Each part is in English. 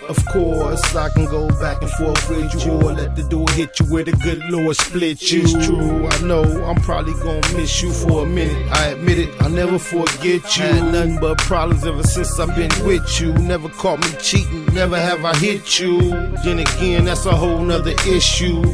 Of course, I can go back and forth with you, or let the door hit you where the good Lord split you. It's true, I know I'm probably gonna miss you for a minute. I admit it, I'll never forget you. Had nothing but problems ever since I've been with you. Never caught me cheating, never have I hit you. Then again, that's a whole nother issue.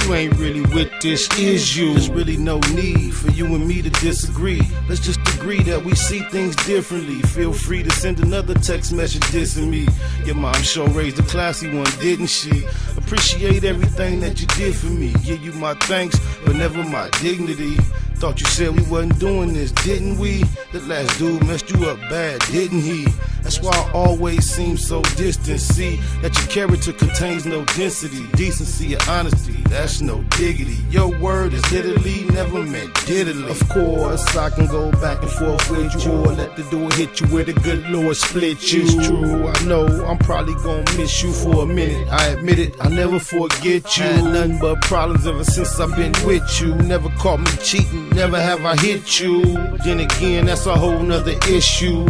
You ain't really with this, is you? There's really no need for you and me to disagree. Let's just agree that we see things differently. Feel free to send another text message dissing me. Your mom sure raised a classy one, didn't she? Appreciate everything that you did for me. Give you my thanks, but never my dignity. Thought you said we wasn't doing this, didn't we? The last dude messed you up bad, didn't he? That's why I always seem so distant. See that your character contains no density, decency, or honesty. That's no diggity. Your word is literally never meant diddly. Of course, I can go back and forth with you, or let the door hit you where the good Lord split you. It's true, I know I'm probably gonna miss you for a minute. I admit it, I'll never forget you. Had nothing but problems ever since I've been with you. Never caught me cheating, never have I hit you. Then again, that's a whole nother issue.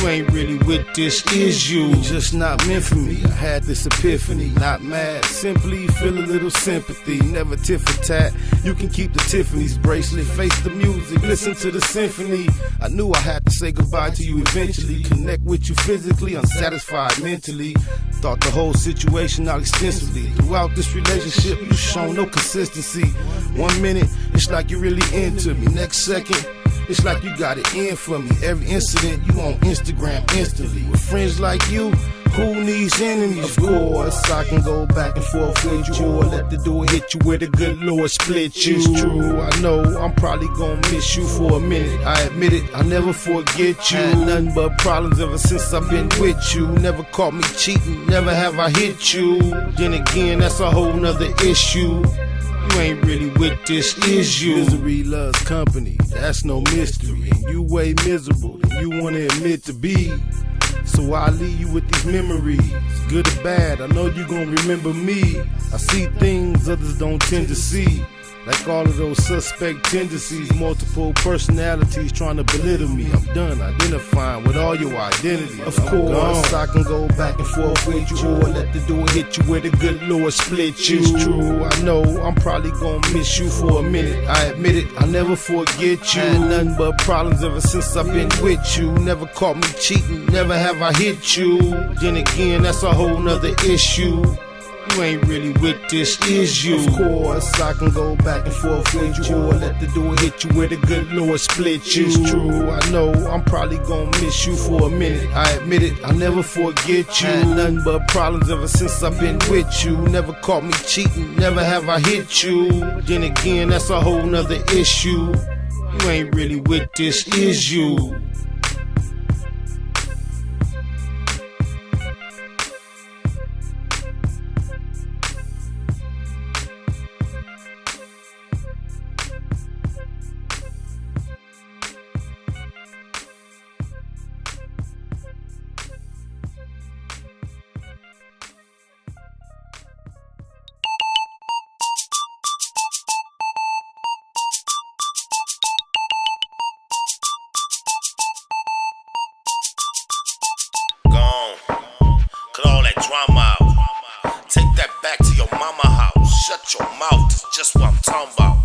You ain't really with this, is you? Just not meant for me. I had this epiphany, not mad, simply feel a little sympathy. Never tit for tat. You can keep the Tiffany's bracelet, face the music, listen to the symphony. I knew I had to say goodbye to you eventually. Connect with you physically, unsatisfied mentally. Thought the whole situation out extensively. Throughout this relationship, you shown no consistency. 1 minute, it's like you're really into me. Next second, it's like you got it in for me. Every incident, you on Instagram instantly. With friends like you, who needs enemies? Of course, I can go back and forth with you, or let the door hit you where the good Lord split you. It's true, I know I'm probably gonna miss you for a minute. I admit it, I'll never forget you. Had nothing but problems ever since I've been with you. Never caught me cheating, never have I hit you. Then again, that's a whole nother issue. You ain't really with this, is you? Misery loves company, that's no mystery. And you way miserable than you wanna admit to be. So I leave you with these memories, good or bad, I know you gon' remember me. I see things others don't tend to see, like all of those suspect tendencies, multiple personalities trying to belittle me. I'm done identifying with all your identity. Of course, I can go back and forth with you, or let the door hit you where the good Lord split you. It's true, I know I'm probably gonna miss you for a minute. I admit it, I'll never forget you. Had nothing but problems ever since I've been with you. Never caught me cheating, never have I hit you. Then again, that's a whole nother issue. You ain't really with this, is you? Of course, I can go back and forth with you, or let the door hit you where the good Lord split you. It's true, I know I'm probably gonna miss you for a minute. I admit it, I'll never forget you. Had nothing but problems ever since I've been with you. Never caught me cheating, never have I hit you. Then again, that's a whole nother issue. You ain't really with this, is you? Cut all that drama out. Take that back to your mama house. Shut your mouth, that's just what I'm talking about.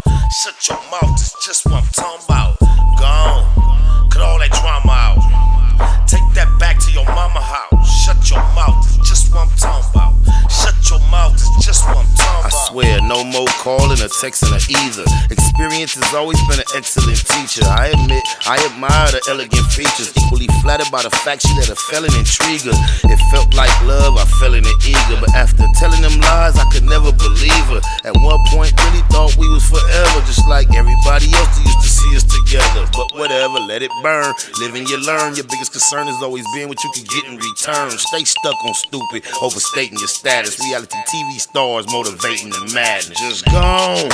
Shut your mouth, that's just what I'm talking about. Gone. Cut all that drama out. Take that back to your mama house. Shut your mouth, that's just what I'm talking about. Shut your mouth, that's just what I'm talking about. I swear, no more calling or texting or either. Experience has always been an excellent teacher. I admit, I admire the elegant features. Equally flattered by the fact she let a felon intrigue her. It felt like love, I fell in it eager. But after telling them lies, I could never believe her. At one point, really thought we was forever, just like everybody else that used to see us together. But whatever, let it burn. Live and you learn. Your biggest concern has always been what you can get in return. Stay stuck on stupid, overstating your status. Reality TV stars motivating the madness. Just gone.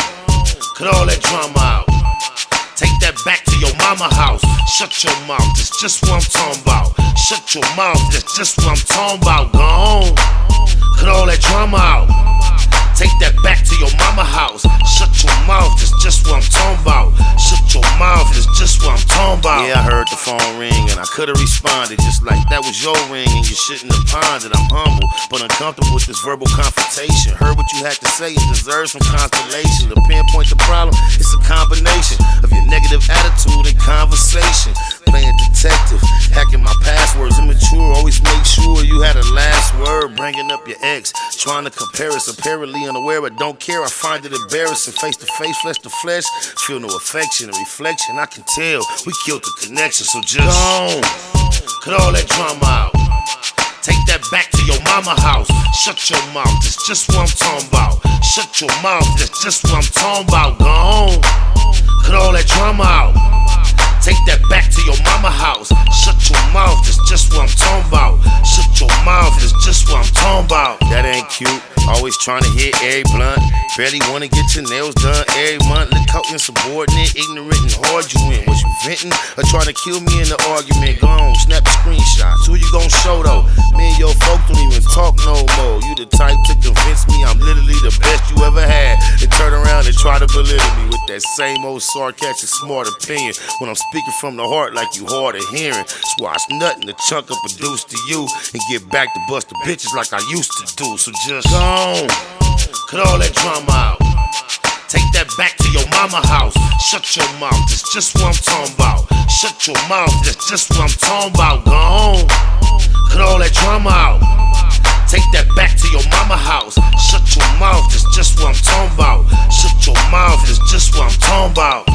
Cut all that drama out. Take that back to your mama house. Shut your mouth, that's just what I'm talking about. Shut your mouth, that's just what I'm talking about. Gone. Cut all that drama out. Take that back to your mama house. Shut your mouth, that's just what I'm talking about. Shut your mouth, that's just what I'm talking about. Yeah, I heard the phone ring and I could've responded just like that was your ring and you shouldn't have pondered. I'm humble, but uncomfortable with this verbal confrontation. Heard what you had to say and deserve some constellation. To pinpoint the problem, it's a combination of your negative attitude and conversation. Playing detective, hacking my passwords, immature. Always make sure you had a last word. Bringing up your ex, trying to compare us. Apparently unaware, but don't care. I find it embarrassing. Face to face, flesh to flesh. Feel no affection or reflection. I can tell we killed the connection. So just gone, cut all that drama out. Take that back to your mama house. Shut your mouth, that's just what I'm talking about. Shut your mouth, that's just what I'm talking about. Gone, cut all that drama out. Take that back to your mama house. Shut your mouth, that's just what I'm talking about. Shut your mouth, that's just what I'm talking about. That ain't cute, always trying to hit every blunt. Barely wanna get your nails done every month. Look how insubordinate, ignorant, and hard you in. Was you venting or trying to kill me in the argument? Go on, snap the screenshots. Who you gon' show though? Me and your folk don't even talk no more. You the type to convince me I'm literally the best you ever had, and turn around and try to belittle me with that same old sarcastic smart opinion when I'm speaking from the heart like you hard of hearing. Squash nothing to chunk up produce to you and get back to bust the bitches like I used to do. So just gone, cut all that drama out. Take that back to your mama house. Shut your mouth, that's just what I'm talking about. Shut your mouth, that's just what I'm talking about. Gone, cut all that drama out. Take that back to your mama house. Shut your mouth, that's just what I'm talking about. Shut your mouth, that's just what I'm talking about.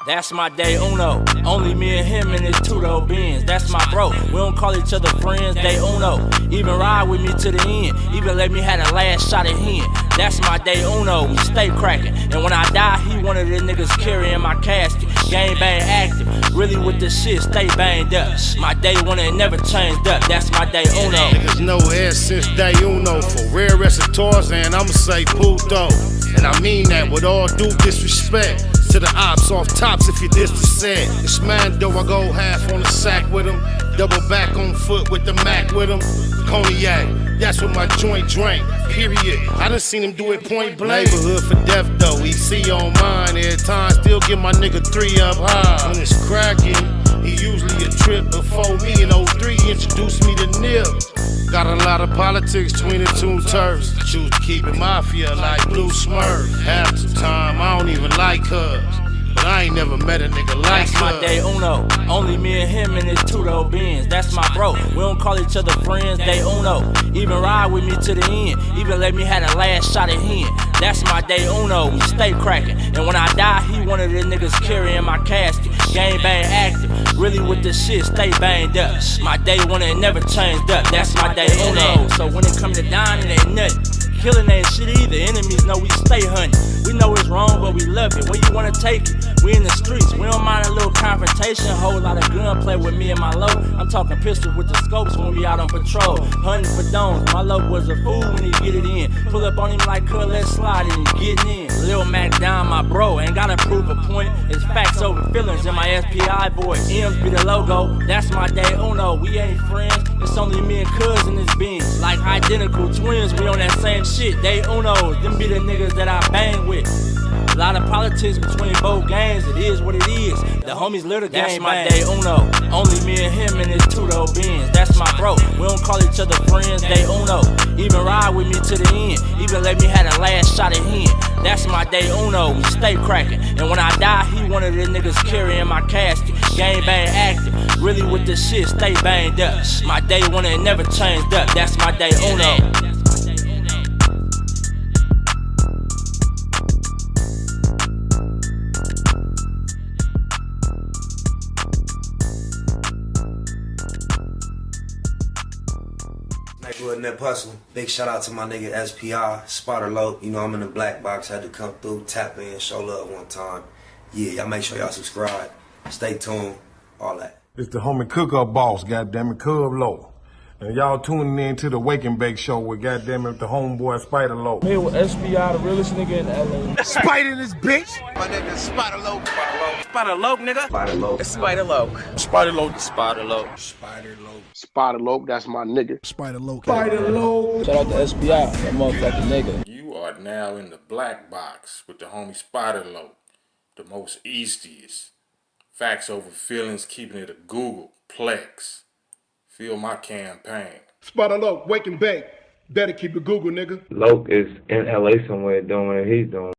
That's my day uno. Only me and him in his two-door Benz. That's my bro. We don't call each other friends, day uno. Even ride with me to the end. Even let me have the last shot at him. That's my day uno. We stay cracking. And when I die, he one of the niggas carrying my casket. Game bang active. Really with the shit, stay banged up. My day one ain't never changed up. That's my day uno. Niggas know air since day uno. For rare recitors, and I'ma say puto. And I mean that with all due disrespect to the ops off tops if you diss the set. It's man though, I go half on the sack with him. Double back on foot with the Mac with him. Cognac, that's what my joint drank, period. I done seen him do it point blank. Neighborhood for death though, EC on mine. Every time, still give my nigga 3 up high. When it's cracking, he usually a trip before me. In 03, introduced me to Nip. Got a lot of politics between the two turfs. Choose to keep it mafia like Blue Smurf. Half the time, I don't even like her. But I ain't never met a nigga like That's my day uno. Only me and him in his two-door Benz. That's my bro. We don't call each other friends, day uno. Even ride with me to the end. Even let me have the last shot at him. That's my day uno. We stay cracking. And when I die, he one of the niggas carrying my casket. Game bang active. Really with the shit, stay banged up. My day one ain't never changed up. That's my day uno. So when it come to dying, it ain't nothing. Killing ain't shit either. Enemies know we stay hunting. We know it's wrong, but we love it. Where you wanna take it? We in the streets. We don't mind a little confrontation. Whole lot of gunplay with me and my low. I'm talking pistol with the scopes when we out on patrol. Hunting for domes. My low was a fool when he get it in. Pull up on him like cuz, let's slide and he getting in. Lil Mac down, my bro. Ain't gotta prove a point. It's facts over feelings in my SPI voice. M's be the logo. That's my day uno. We ain't friends. It's only me and cuz in this Benz. Like identical twins. We on that same shit. Day unos. Them be the niggas that I bang with. A lot of politics between both gangs, it is what it is. The homies live the game. That's my day uno. Only me and him in his two-door Benz. That's my bro. We don't call each other friends, day uno. Even ride with me to the end. Even let me have the last shot at him. That's my day uno. We stay cracking. And when I die, he one of the niggas carrying my casket. Game bang active. Really with the shit, stay banged up. My day one ain't never changed up. That's my day uno. Nip hustling. Big shout out to my nigga SPI, Spotter Low. You know I'm in the black box, had to come through, tap in, show love one time. Yeah, y'all make sure y'all subscribe. Stay tuned, all that. It's the homie cook-up boss, goddammit, Cub Low. And y'all tuning in to the Wake and Bake Show with goddamn it, the homeboy Spider Loc. Here with SPI, the realest nigga in LA. Spider this bitch. My nigga Spider Loc. Spider Loc, nigga. Spider Loc. Spider Loc. Spider Loc. Spider Loc. Spider Loc. Spider Loc, that's my nigga. Spider Loc. Spider Loc. Shout out to SPI, that motherfucking nigga. You are now in the black box with the homie Spider Loc, the most eastiest. Facts over feelings, keeping it a Google Plex. Feel my campaign. Spider Loc, wake and bake. Better keep it Google, nigga. Loc is in LA somewhere doing what he's doing.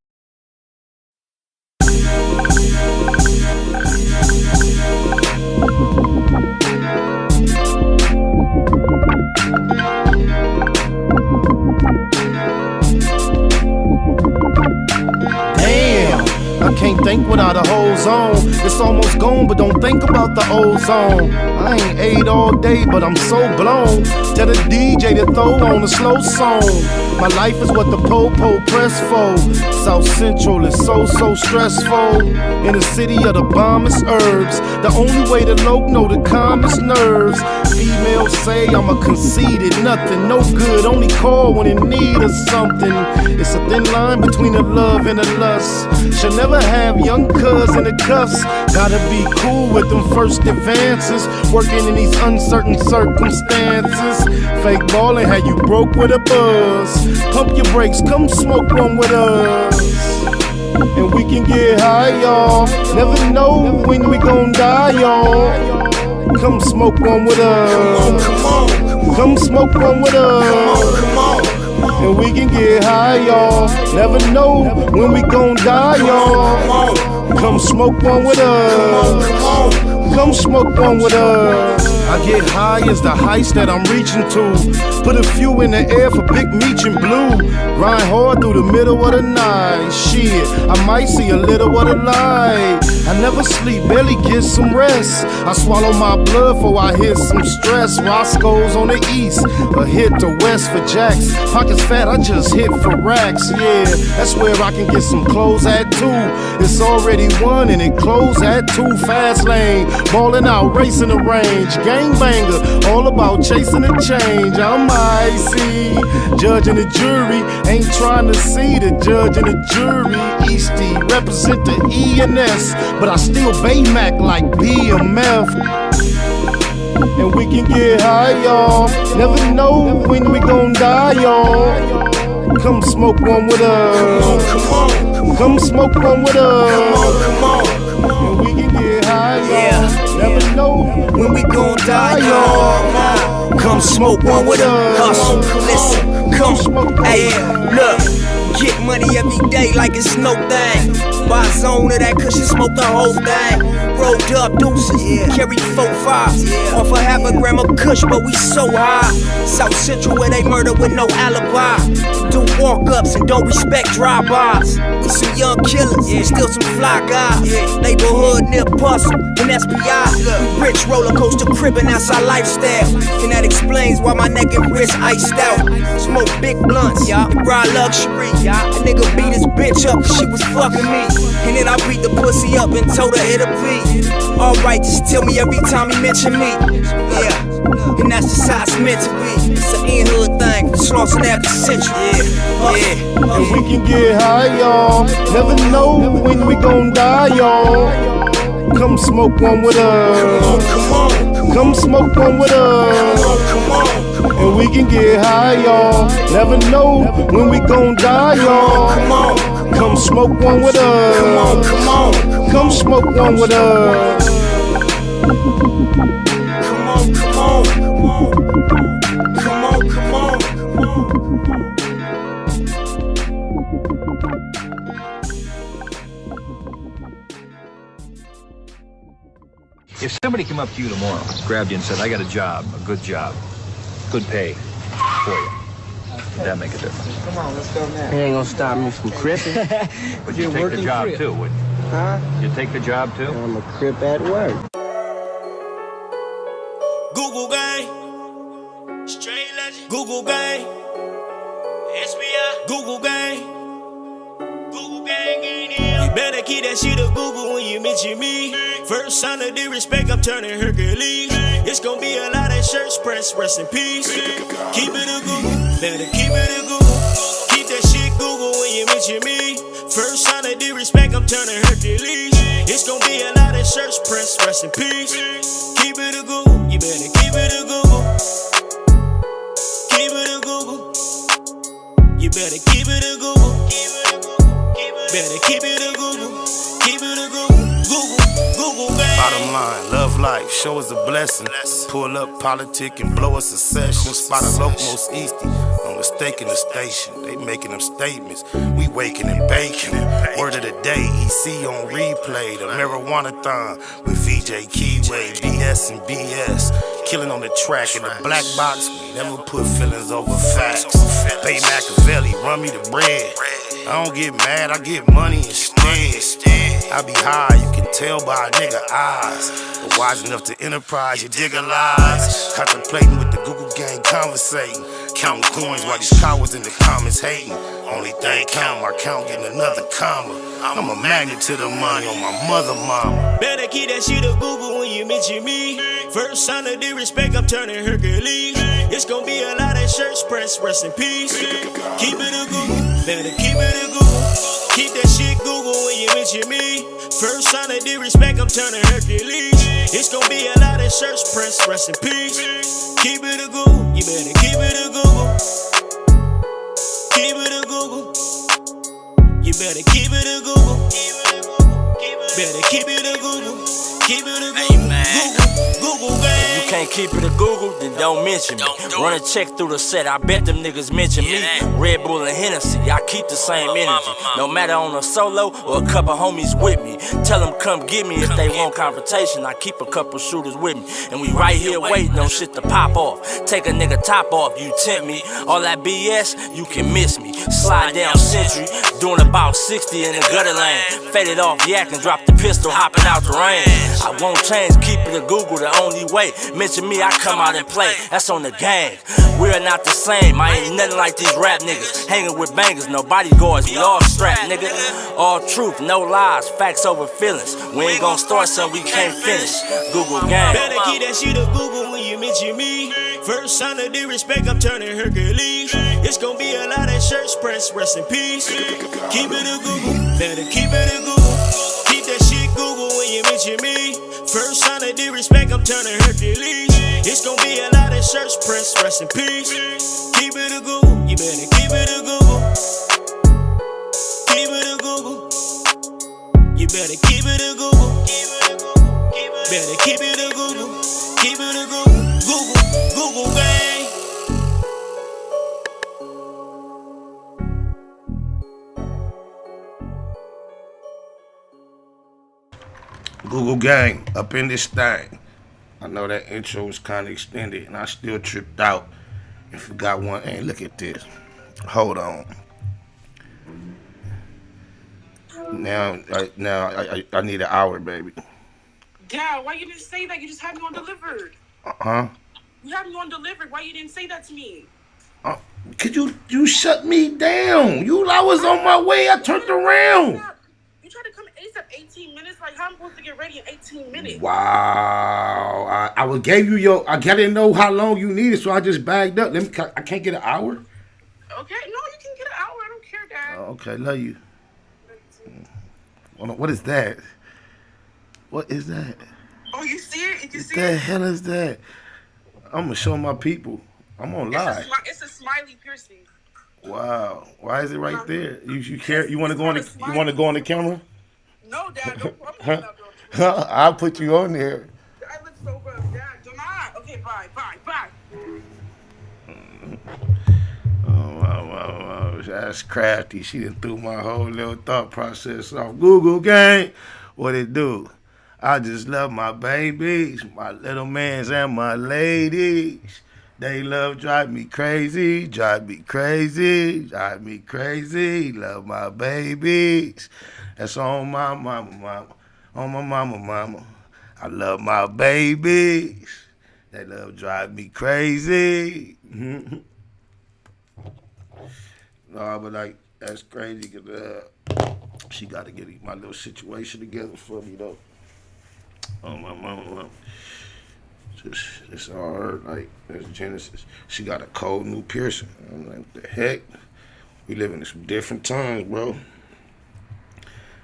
I can't think without a whole zone. It's almost gone, but don't think about the ozone. I ain't ate all day, but I'm so blown. Tell the DJ to throw on a slow song. My life is what the po-po press for. South Central is so stressful. In the city of the bombest herbs. The only way to Loc know the calmest nerves. Females say I'm a conceited nothing. No good, only call when in need of something. It's a thin line between the love and the lust. Should never have young cuz in the cuffs. Gotta be cool with them first advances. Working in these uncertain circumstances. Fake ballin' had you broke with a buzz. Pump your brakes, come smoke one with us. And we can get high, y'all. Never know when we gon' die, y'all. Come smoke one with us. Come on. Come smoke one with us. Come on. And we can get high, y'all. Never know when we gon' die, y'all. Come smoke one with us. Come smoke one with us. I get high as the heights that I'm reaching to. Put a few in the air for Big Meech and Blue. Grind hard through the middle of the night. Shit, I might see a little of the light. I never sleep, barely get some rest. I swallow my blood before I hit some stress. Roscoe's on the east, a hit to west for jacks. Pockets fat, I just hit for racks. Yeah, that's where I can get some clothes at too. It's already one and it closed at 2. Fast lane, ballin' out, racing the range. Gangbanger, all about chasing the change. I'm icy, judge and the jury. Ain't trying to see the judge and the jury. Eastie, represent the E&S, but I still Baymac like BMF. And we can get high, y'all. Never know when we gon' die, y'all. Come smoke one with us. Come smoke one with us. Come on. And we can get high, y'all. Never know When we gon' die, y'all. Come smoke one with us. Hustle, listen, come. Hey, look. Get money every day like it's no thing. Buy a zone of that cushion, smoke the whole thing. Rolled up deuces, carry 4-5. Off a half a gram of kush, but we so high. South Central where they murder with no alibi. Do walk-ups and don't respect drive-bys. We some young killers, still some fly guys. Neighborhood near Bustle and SPI. We rich roller coaster cribbing, that's our lifestyle. And that explains why my neck and wrist iced out. Smoke big blunts, and ride luxury. A nigga beat his bitch up cause she was fucking me. And then I beat the pussy up and told her it'll be alright, just tell me every time he mention me. Yeah, and that's just how it's meant to be. It's an in-hood thing, Slauson after century. Yeah. And we can get high, y'all. Never know when we gon' die, y'all. Come smoke one with us. Come smoke one with us. And we can get high, y'all. Never know when we gon' die, y'all. Come smoke one with us. Come smoke one with us. Come on, come on. Come on, come on. If somebody came up to you tomorrow, grabbed you and said, I got a job, a good job, good pay for you, would that make a difference? Come on, let's go now. It ain't gonna stop me from cripping. Would you take the job too, wouldn't you? Huh? You'd take the job too? I'm a crip at work. Google gang, straight legend. Google gang, SBI. Google gang, Google gang in here. You better keep that shit up Google when you mention me. First sign of disrespect, I'm turning Hercules. It's gonna be a lot of shirts press, rest in peace. Keep it a Google, better keep it a Google. Keep that shit Google when you mention me. First sign of disrespect, I'm turning Hercules. It's gonna be a lot of search press, rest in peace. Keep it a Google, you better keep it a Google. Keep it a Google. You better keep it a Google. Better keep it a Google. Keep it a Google. Google, man. Bottom line, love life, show us a blessing. Pull up politic and blow us a session. Spot a local most easty, no mistaking the station. They making them statements, we waking and baking. Word of the day, EC on replay. The marijuana-thon with VJ Keyway, BS and BS. Killing on the track in the black box, we never put feelings over facts. Bay Machiavelli, run me the bread. I don't get mad, I get money instead. I be high, you can tell by a nigga eyes. But wise enough to enterprise, you dig a lies. Contemplating with the Google gang, conversating. Counting coins while these cowards in the comments hating. Only thing count, my count getting another comma. I'm a magnet to the money on my mother mama. Better keep that shit a Google when you mention me. First sign of disrespect, I'm turning Hercules. It's gonna be a lot of shirts press, rest in peace. Keep it a Google, better keep it a Google. Keep that shit Google when you mention me. First sign of disrespect, I'm turning Hercules. It's gonna be a lot of shirts press, rest in peace. Keep it a Google, you better keep it a Google. Keep it a Google. You better keep it a Google. Better keep it a Google. Keep it a Google. Google, gang. If you can't keep it a Google, then don't mention me. Run a check through the set, I bet them niggas mention me. Red Bull and Hennessy, I keep the same energy. No matter on a solo or a couple homies with me. Tell them come get me if they want confrontation. I keep a couple shooters with me. And we right here waiting on shit to pop off. Take a nigga top off, you tempt me. All that BS, you can miss me. Slide down Century, doing about 60 in the gutter lane. Faded off yak and drop the pistol, hopping out the rain. I won't change, keep it a Google the only way. Mention me, I come out and play. That's on the gang. We are not the same. I ain't nothing like these rap niggas. Hanging with bangers, no bodyguards. We all strapped, nigga. All truth, no lies. Facts over feelings. We ain't gon' start something we can't finish. Google gang. Better keep that shit a Google when you mention me. First sign of disrespect, I'm turning Hercules. It's gonna be a lot of shirts press, rest in peace. Keep it a Google. Better keep it a Google. Keep that shit Google when you mention me. First sign of disrespect, I'm turning Hercules. It's gonna be a lot of shirts press, rest in peace. Keep it a Google, you better keep it a Google. Keep it a Google. You better keep it a Google. Better keep it a Google. Keep it a Google. Google gang. Google gang, up in this thing. I know that intro was kind of extended, and I still tripped out and forgot one. Hey, look at this. Hold on. Now I need an hour, baby. Dad, why you didn't say that? You just had me on delivered. Huh? You had me on delivered. Why you didn't say that to me? Could you shut me down? I was on my way. I turned around. You tried to come ASAP 18 minutes. Like, how am I supposed to get ready in 18 minutes? Wow. I gave you I didn't know how long you needed, so I just bagged up. I can't get an hour? Okay. No, you can get an hour. I don't care, Dad. Okay, love you. What is that? What is that? Oh, you see it? You see What the hell is that? I'm gonna show my people. I'm gonna lie. It's a smiley piercing. Wow. Why is it right there? You care? You want to go on the camera? No, Dad. Don't. I'll put you on there. I look so good, Dad. Do not. Okay, bye. Oh, that's crafty. She done threw my whole little thought process off. Google gang, what it do? I just love my babies, my little mans and my ladies. They love drive me crazy. Love my babies. That's on my mama. On my mama. I love my babies. They love drive me crazy. No, but like, that's crazy because she got to get my little situation together for me, though. Oh, my mama. It's all her, like, that's Genesis. She got a cold new piercing. I'm like, what the heck? We living in some different times, bro.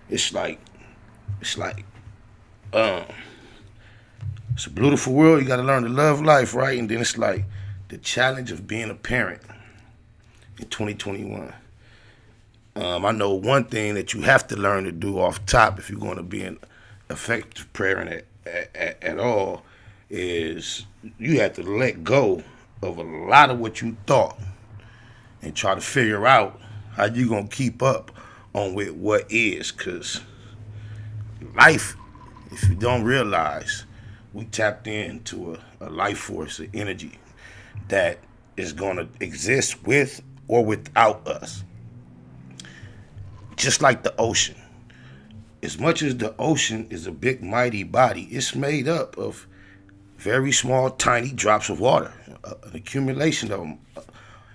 It's a beautiful world. You gotta learn to love life, right? And then it's like the challenge of being a parent in 2021. I know one thing that you have to learn to do off top if you're going to be an effective parent at all is you have to let go of a lot of what you thought and try to figure out how you going to keep up on with what is. Because life, if you don't realize, we tapped into a life force, an energy that is going to exist with or without us. Just like the ocean. As much as the ocean is a big, mighty body, it's made up of very small, tiny drops of water, an accumulation of them.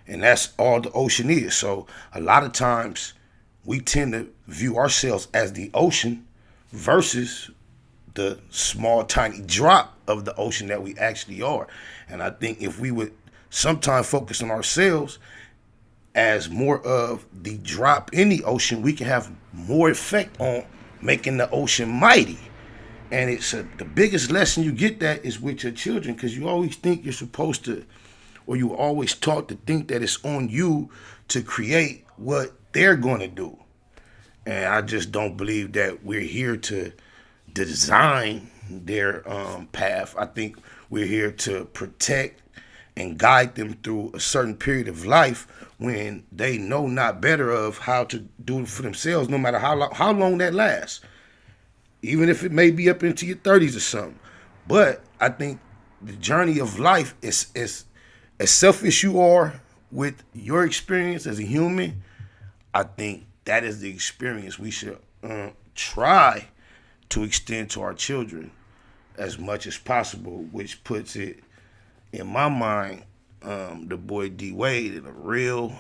And that's all the ocean is. So a lot of times we tend to view ourselves as the ocean versus the small, tiny drop of the ocean that we actually are. And I think if we would sometimes focus on ourselves as more of the drop in the ocean, we can have more effect on making the ocean mighty. And it's the biggest lesson you get that is with your children, because you always think you're supposed to, or you always taught to think that it's on you to create what they're going to do. And I just don't believe that we're here to design their path. I think we're here to protect and guide them through a certain period of life when they know not better of how to do it for themselves, no matter how long that lasts. Even if it may be up into your 30s or something. But I think the journey of life is as selfish you are with your experience as a human, I think that is the experience we should try to extend to our children as much as possible, which puts it, in my mind, the boy D Wade in a real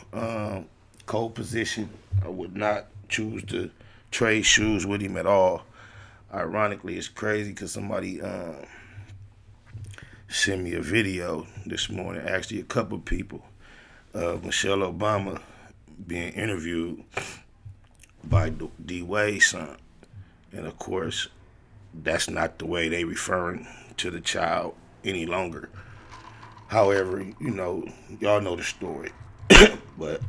cold position. I would not choose to trade shoes with him at all. Ironically, it's crazy because somebody sent me a video this morning, actually a couple people, of Michelle Obama being interviewed by D Wade's son. And of course, that's not the way they referring to the child any longer. However, you know, y'all know the story. But,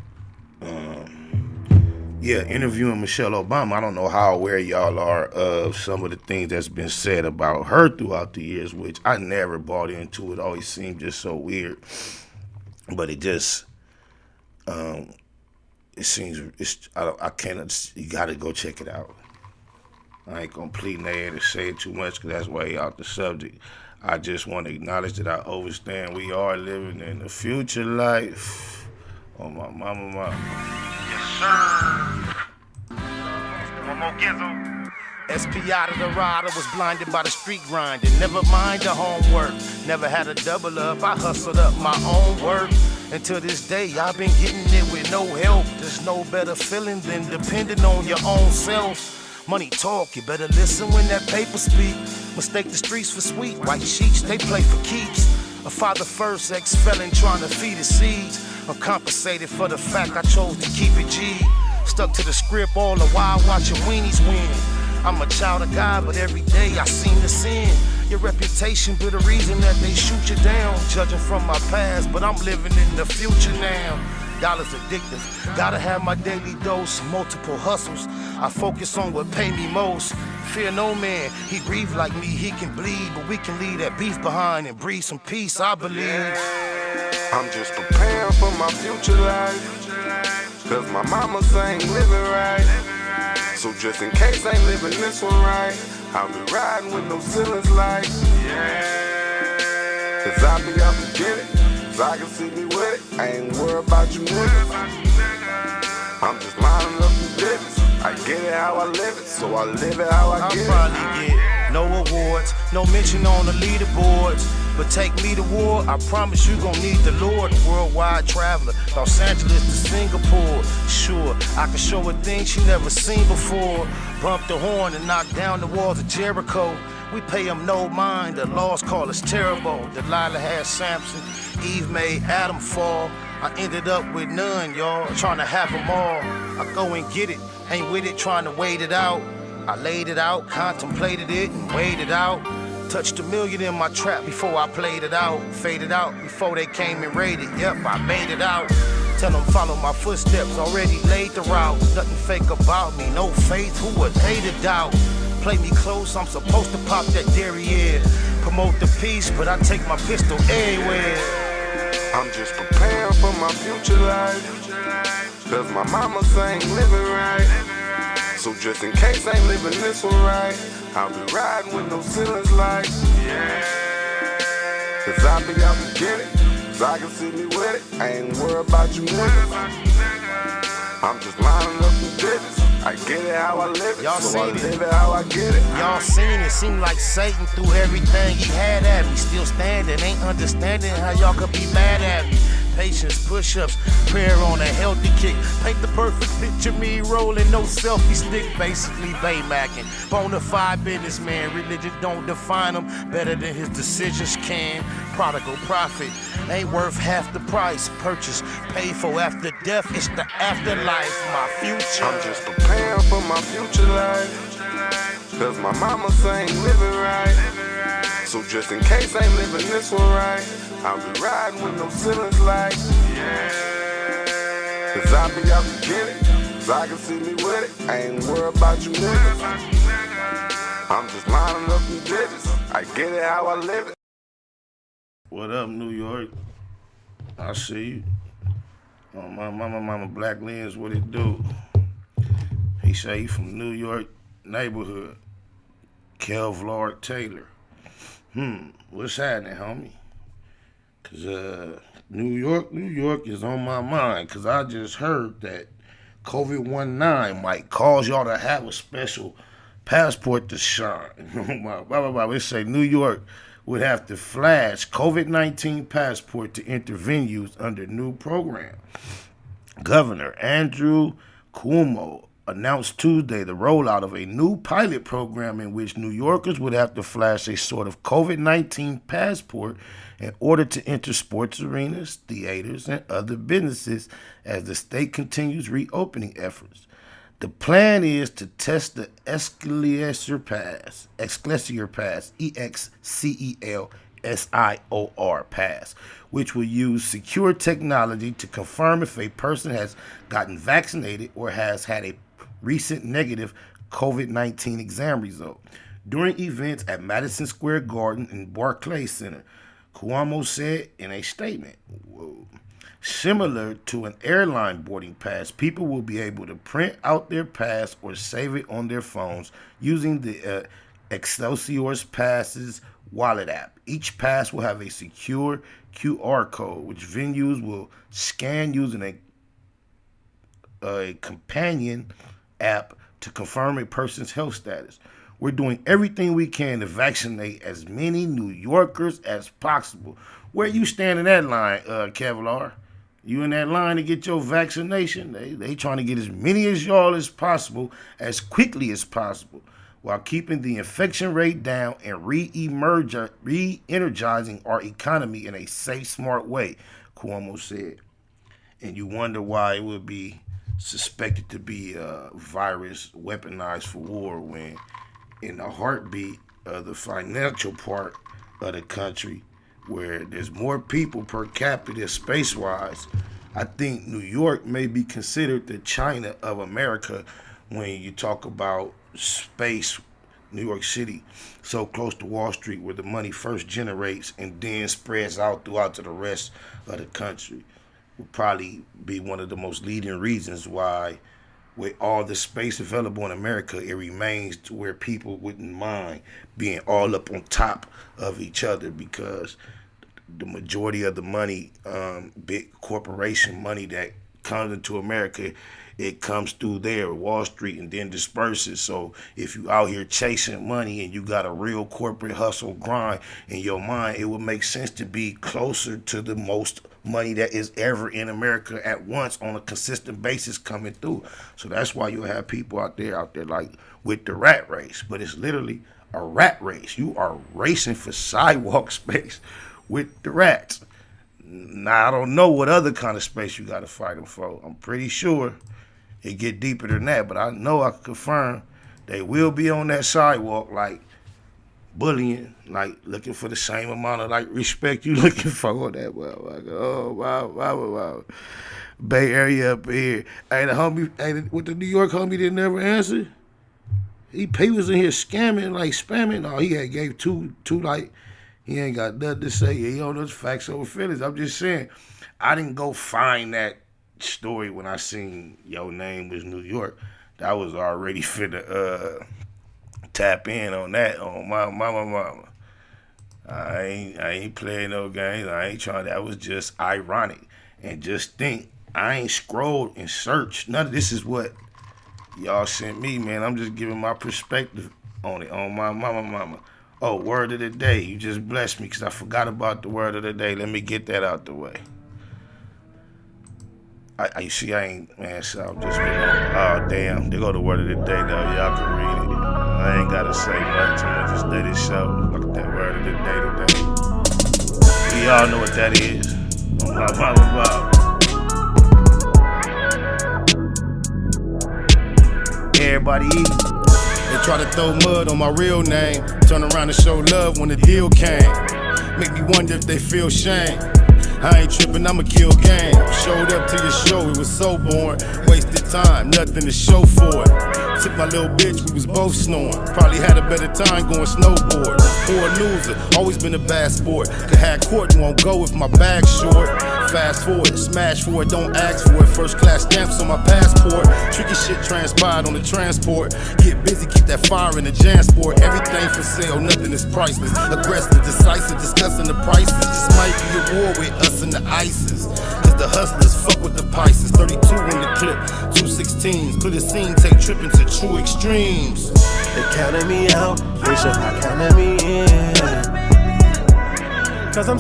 yeah, interviewing Michelle Obama, I don't know how aware y'all are of some of the things that's been said about her throughout the years, which I never bought into. It always seemed just so weird. But it just, it seems, I can't, you gotta go check it out. I ain't gonna plead in there to say it too much because that's way out the subject. I just want to acknowledge that I understand we are living in the future life. Oh, my mama. Yes, sir. One more gizzo. S.P.I. to the rider, was blinded by the street grinding. Never mind the homework, never had a double up. I hustled up my own work. And to this day, I've been getting it with no help. There's no better feeling than depending on your own self. Money talk, you better listen when that paper speak. Mistake the streets for sweet, white sheets, they play for keeps. A father first, ex-felon trying to feed his seeds. I'm compensated for the fact I chose to keep it G. Stuck to the script all the while watching weenies win. I'm a child of God, but every day I seem to sin. Your reputation be the reason that they shoot you down. Judging from my past, but I'm living in the future now. Dollars addictive, gotta have my daily dose. Multiple hustles, I focus on what pay me most. Fear no man, he grieve like me, he can bleed. But we can leave that beef behind and breathe some peace, I believe. I'm just preparing for my future life, cause my mama ain't living right. So just in case I ain't living this one right, I'll be riding with no ceilings like, cause I be out to get it. I can see me with it, I ain't worried about you niggas. I'm just minding up the business. I get it how I live it, so I live it how I get it. I'll probably get no awards, no mention on the leaderboards. But take me to war, I promise you gon' need the Lord. Worldwide traveler, Los Angeles to Singapore. Sure, I can show her things she never seen before. Bump the horn and knock down the walls of Jericho. We pay them no mind, the laws call us terrible. Delilah had Samson, Eve made Adam fall. I ended up with none, y'all, trying to have them all. I go and get it, ain't with it, trying to wait it out. I laid it out, contemplated it, and weighed it out. Touched $1 million in my trap before I played it out. Faded out before they came and raided. Yep, I made it out. Tell them follow my footsteps, already laid the route. Nothing fake about me, no faith, who was they to doubt? Play me close, I'm supposed to pop that derriere. Promote the peace, but I take my pistol everywhere. I'm just preparing for my future life, cause my mama ain't living right. So just in case I ain't living this one right, I'll be riding with no ceilings like, yeah. Cause I be out to get it, cause I can see me with it. I ain't worried about you niggas. I'm just lining up the digits. I get it how I live it, y'all so I live it how I get it. Y'all seen it, seem like Satan threw everything he had at me. Still standing, ain't understanding how y'all could be mad at me. Patience, push-ups, prayer on a healthy kick. Paint the perfect picture, me rolling, no selfie stick. Basically Baymacking, bonafide businessman. Religion don't define him better than his decisions can. Prodigal prophet, ain't worth half the price. Purchase, paid for after death, it's the afterlife. My future, I'm just preparing for my future life, cause my mama ain't living right. So just in case I ain't living this one right, I'll be riding with no ceilings like, yeah. Cause I be out to get it, cause I can see me with it. I ain't worried about you niggas. I'm just lining up the digits. I get it how I live it. What up, New York? I see you. Oh, my mama Black Lens, what it do? He say he from New York neighborhood. Kelvlar Taylor. What's happening, homie? Cause New York is on my mind. Cause I just heard that COVID-19 might cause y'all to have a special passport to shine. They say New York would have to flash COVID-19 passport to enter venues under new program. Governor Andrew Cuomo announced Tuesday the rollout of a new pilot program in which New Yorkers would have to flash a sort of COVID-19 passport in order to enter sports arenas, theaters, and other businesses as the state continues reopening efforts. The plan is to test the Excelsior Pass, EXCELSIOR Pass, which will use secure technology to confirm if a person has gotten vaccinated or has had a recent negative COVID-19 exam result. During events at Madison Square Garden and Barclays Center, Cuomo said in a statement, similar to an airline boarding pass, people will be able to print out their pass or save it on their phones using the Excelsior Pass's wallet app. Each pass will have a secure QR code, which venues will scan using a companion app to confirm a person's health status. We're doing everything we can to vaccinate as many New Yorkers as possible. Where you stand in that line, Kevlar? You in that line to get your vaccination? They trying to get as many as y'all as possible, as quickly as possible, while keeping the infection rate down and re-energizing our economy in a safe, smart way, Cuomo said. And you wonder why it would be suspected to be a virus weaponized for war when in the heartbeat of the financial part of the country where there's more people per capita space-wise, I think New York may be considered the China of America when you talk about space. New York City, so close to Wall Street where the money first generates and then spreads out throughout to the rest of the country, would probably be one of the most leading reasons why with all the space available in America, it remains to where people wouldn't mind being all up on top of each other, because the majority of the money, big corporation money that comes into America, it comes through there, Wall Street, and then disperses. So if you out here chasing money and you got a real corporate hustle grind in your mind, it would make sense to be closer to the most money that is ever in America at once on a consistent basis coming through. So that's why you'll have people out there like with the rat race. But it's literally a rat race. You are racing for sidewalk space with the rats. Now, I don't know what other kind of space you got to fight them for. I'm pretty sure it get deeper than that, but I know I can confirm they will be on that sidewalk, like, bullying, like, looking for the same amount of, like, respect you looking for that. Like, oh, wow. Bay Area up here. Hey, the homie, with the New York homie didn't never answer. He was in here scamming, like, spamming. No, he had gave two, like, he ain't got nothing to say. He don't know facts over feelings. I'm just saying, I didn't go find that story when I seen your name was New York. That was already finna tap in on that on my mama. I ain't playing no games. I ain't trying. That was just ironic. And just think, I ain't scrolled and searched. None of this is what y'all sent me, man. I'm just giving my perspective on it, on my mama. Oh, word of the day. You just blessed me because I forgot about the word of the day. Let me get that out the way. You see, I ain't, man, so I'm just, oh, damn. There go the word of the day, though. Y'all can read it. I ain't got to say much. I'm going to just let it show. Look at that word of the day today. We all know what that is. On my mama. Everybody eat. They try to throw mud on my real name. Turn around and show love when the deal came. Make me wonder if they feel shame. I ain't tripping, I'ma kill game. Showed up to your show, it was so boring. Wasted time, nothing to show for it. Took my little bitch, we was both snoring. Probably had a better time going snowboard. Poor loser, always been a bad sport. Could have court and won't go if my bag's short. Fast forward, smash for it, don't ask for it. First class stamps on my passport. Tricky shit transpired on the transport. Get busy, keep that fire in the Jansport. Everything for sale, nothing is priceless. Aggressive, decisive, discussing the prices. This might be a war with us and the ISIS. Cause the hustlers fuck with the Pisces. 32 in the clip, 216s. Clear the scene, take tripping to true extremes. They counted me out, they should not counted me in. Cause I'm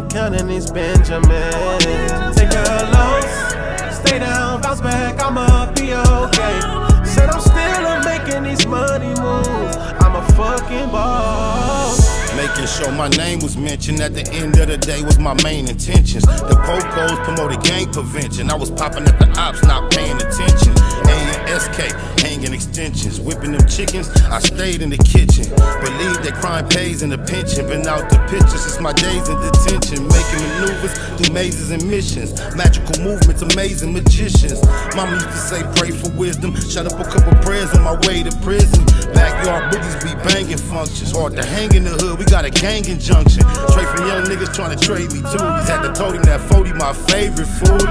counting these Benjamins. Take a loss, stay down, bounce back, I'ma be okay. Said I'm still making these money moves. I'm a fucking boss. Making sure my name was mentioned at the end of the day was my main intentions. The po-pos promoted gang prevention. I was popping at the ops, not paying attention. A and SK, hanging extensions. Whipping them chickens, I stayed in the kitchen. Believe that crime pays in the pension. Been out the pictures since my days in detention. Making maneuvers through mazes and missions. Magical movements, amazing magicians. Mama used to say pray for wisdom. Shut up a couple prayers on my way to prison. Backyard boogies be banging functions. Hard to hang in the hood, we got a gang injunction. Straight from young niggas trying to trade me too. He's had to told him that 40 my favorite foodie.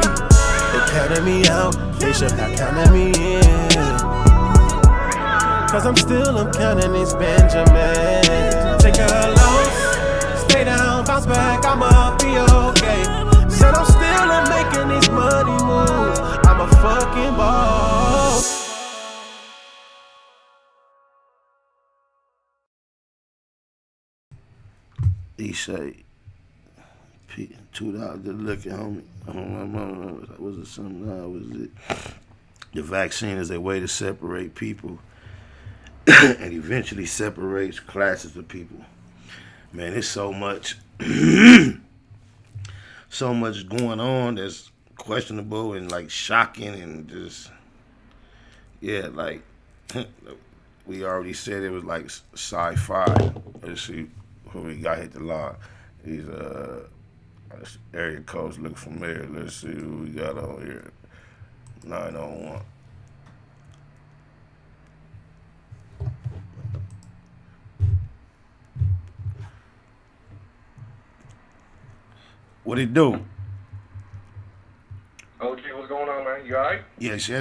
They counted me out, they should not counted me in. Cause I'm counting these Benjamins. Take a loss, stay down, bounce back, I'ma be okay. Said I'm still making these money moves. I'm a fucking boss. He say, $2 good looking, homie. Was it something? No, was it? The vaccine is a way to separate people and eventually separates classes of people. Man, there's so much, so much going on that's questionable and like shocking and just, yeah, like we already said it was like sci-fi. Let's see who we got hit the line. These area codes look familiar. Let's see who we got on here. 901. What it do? OG, what's going on, man? You alright? Yes. You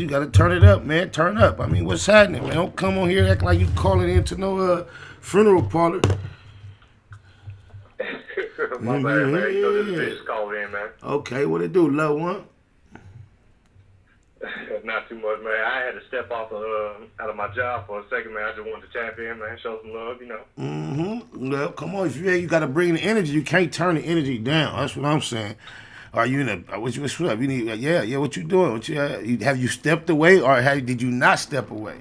gotta turn it up, man. Turn up. I mean, what's happening, man? Don't come on here act like you calling into no funeral parlor. My bad, man. You know this bitch called in, man. Okay, what it do, love one? Not too much, man. I had to step off out of my job for a second, man. I just wanted to tap in, man. Show some love, you know. Well, come on. If you gotta bring the energy. You can't turn the energy down. That's what I'm saying. Are you in a? What's up? You need? Yeah. What you doing? Have you stepped away, or did you not step away?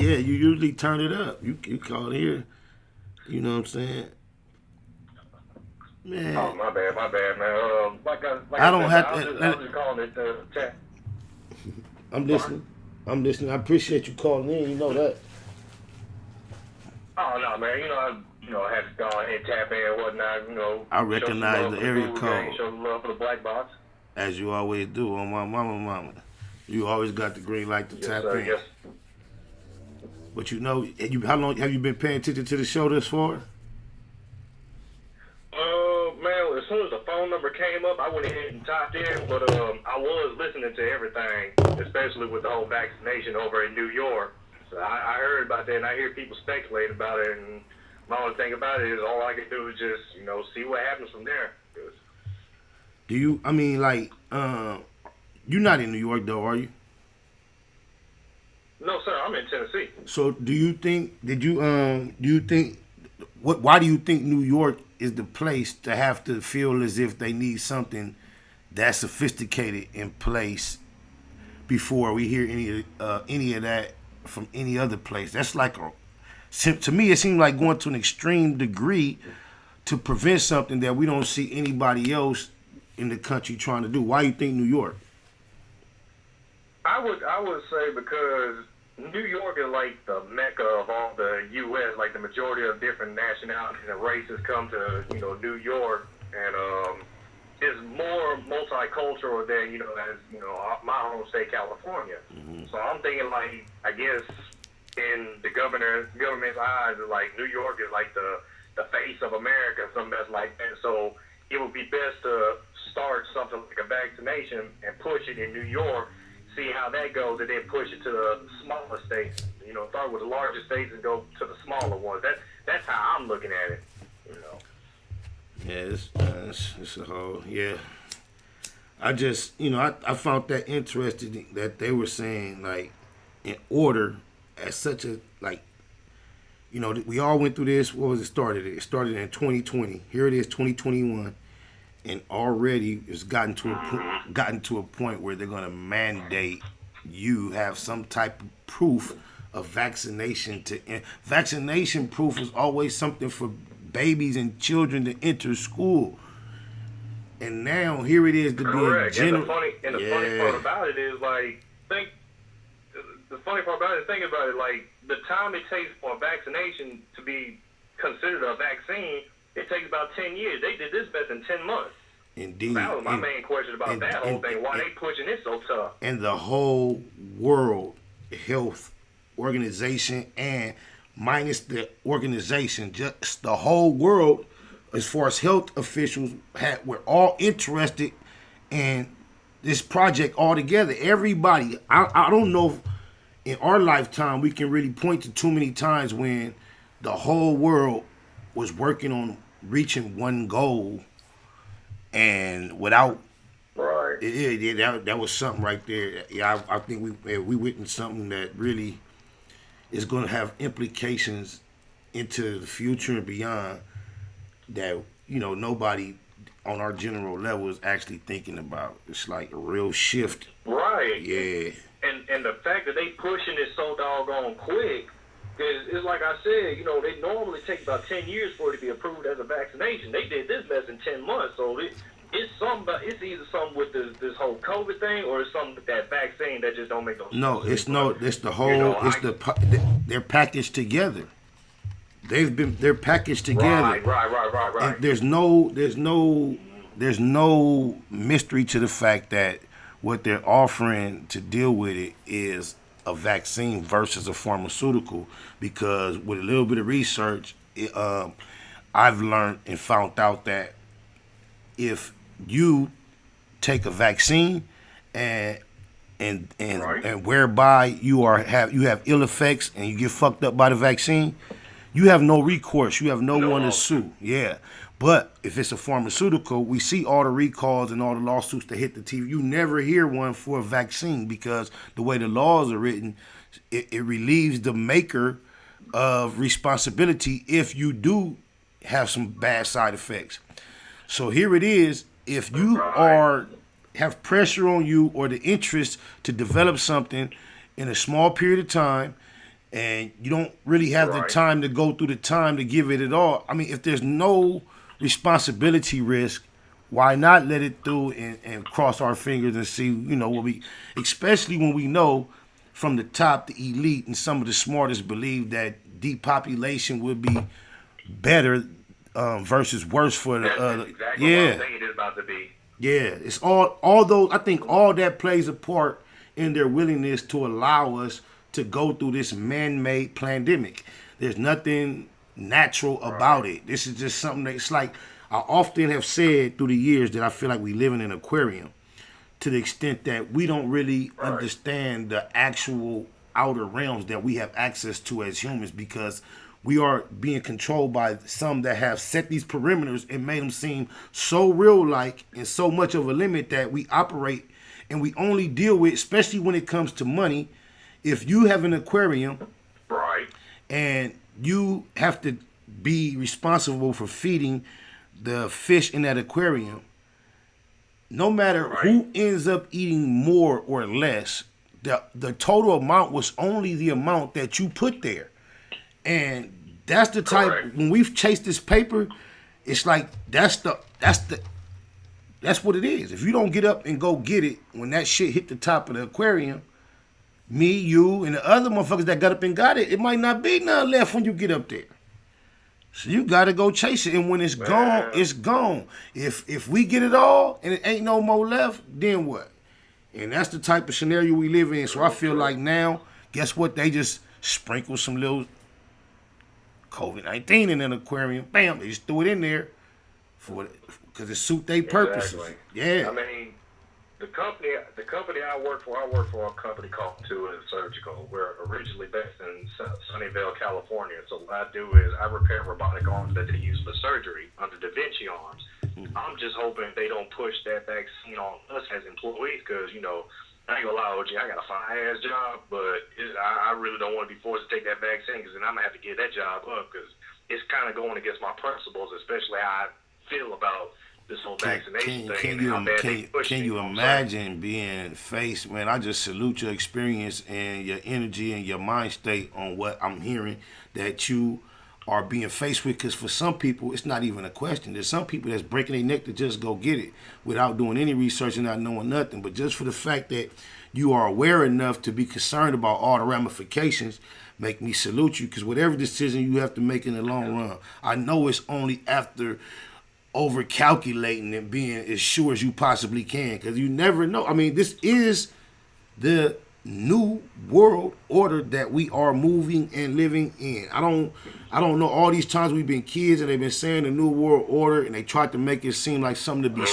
Yeah, you usually turn it up. You call here. You know what I'm saying? Man. Oh, my bad, man. I don't have I to. was just calling it chat. I'm listening. I appreciate you calling in. You know that. Oh no, man. I had to go ahead and tap in and whatnot. I recognize the area code. Show some love for the black box. As you always do on my mama. You always got the green light to tap in. Yes. But how long have you been paying attention to the show this far? Man, as soon as the phone number came up, I went ahead and typed in, but I was listening to everything, especially with the whole vaccination over in New York. So I heard about that, and I hear people speculate about it, and my only thing about it is all I can do is just, see what happens from there. You're not in New York though, are you? No, sir, I'm in Tennessee. So why do you think New York is the place to have to feel as if they need something that sophisticated in place before we hear any of that from any other place? That's like to me, it seems like going to an extreme degree to prevent something that we don't see anybody else in the country trying to do. Why do you think New York? I would say because New York is like the mecca of all the U.S. Like the majority of different nationalities and races come to New York, and it's more multicultural than my home state, California. Mm-hmm. So I'm thinking like I guess in the government's eyes, like New York is like the face of America, something that's like that. So it would be best to start something like a vaccination and push it in New York. See how that goes, and then push it to the smaller states. Start with the larger states and go to the smaller ones. That's how I'm looking at it. Yeah, it's a whole I just I found that interesting that they were saying like in order at such a we all went through this. What was it started? It started in 2020. Here it is, 2021. And already it's gotten to a point where they're going to mandate you have some type of proof of vaccination. Vaccination proof is always something for babies and children to enter school. And now here it is to Correct. be a general. And the funny part about it is think about it, like the time it takes for a vaccination to be considered a vaccine, it takes about 10 years. They did this best in 10 months. Indeed. That was my main question about that whole thing. Why they pushing it so tough? And the whole World Health Organization, and minus the organization, just the whole world, as far as health officials, were all interested in this project altogether. Everybody, I don't know if in our lifetime we can really point to too many times when the whole world was working on reaching one goal, and without that was something right there. Yeah, I think we witnessed something that really is going to have implications into the future and beyond that nobody on our general level is actually thinking about. It's like a real shift. Right. Yeah. And the fact that they pushing it so doggone quick. It's like I said, they normally take about 10 years for it to be approved as a vaccination. They did this less than 10 months. So it's either something with this whole COVID thing, or it's something with that vaccine that just don't make no sense. No, it's the whole, they're packaged together. They're packaged together. Right. And there's no mystery to the fact that what they're offering to deal with it is a vaccine versus a pharmaceutical, because with a little bit of research, I've learned and found out that if you take a vaccine and whereby you have ill effects and you get fucked up by the vaccine, you have no recourse. You have no one to sue. Yeah. But if it's a pharmaceutical, we see all the recalls and all the lawsuits that hit the TV. You never hear one for a vaccine because the way the laws are written, it relieves the maker of responsibility if you do have some bad side effects. So here it is. If you have pressure on you or the interest to develop something in a small period of time, and you don't really have the time to go through the time to give it at all. I mean, if there's no responsibility risk, why not let it through and cross our fingers and see, what we, especially when we know from the top, the elite and some of the smartest believe that depopulation would be better versus worse for the That's exactly what I'm thinking it's about to be. Yeah, it's all those. I think all that plays a part in their willingness to allow us to go through this man-made pandemic. There's nothing natural about it. This is just something that's like, I often have said through the years that I feel like we live in an aquarium, to the extent that we don't really understand the actual outer realms that we have access to as humans, because we are being controlled by some that have set these perimeters and made them seem so real-like and so much of a limit that we operate and we only deal with, especially when it comes to money. If you have an aquarium, and you have to be responsible for feeding the fish in that aquarium, no matter who ends up eating more or less, the total amount was only the amount that you put there. And that's the type, when we've chased this paper, it's like that's what it is. If you don't get up and go get it when that shit hit the top of the aquarium, me, you, and the other motherfuckers that got up and got it, it might not be nothing left when you get up there. So you gotta go chase it, and when it's gone, it's gone. If we get it all and it ain't no more left, then what? And that's the type of scenario we live in. So I feel like now, guess what? They just sprinkle some little COVID-19 in an aquarium. Bam, they just threw it in there because it suit their purposes. Exactly. Yeah. I mean, the company I work for a company called Surgical. We're originally based in Sunnyvale, California. So what I do is I repair robotic arms that they use for surgery under Da Vinci arms. I'm just hoping they don't push that vaccine on us as employees, because, I ain't gonna lie, OG, I got a fine-ass job, but I really don't want to be forced to take that vaccine, because then I'm going to have to give that job up, because it's kind of going against my principles, especially how I feel about this whole vaccination thing. Can you imagine being faced, man? I just salute your experience and your energy and your mind state on what I'm hearing that you are being faced with, because for some people, it's not even a question. There's some people that's breaking their neck to just go get it without doing any research and not knowing nothing. But just for the fact that you are aware enough to be concerned about all the ramifications, make me salute you, because whatever decision you have to make in the long run, I know it's only after over-calculating and being as sure as you possibly can, because you never know. I mean, this is the new world order that we are moving and living in. I don't know, all these times we've been kids and they've been saying the new world order, and they tried to make it seem like something to be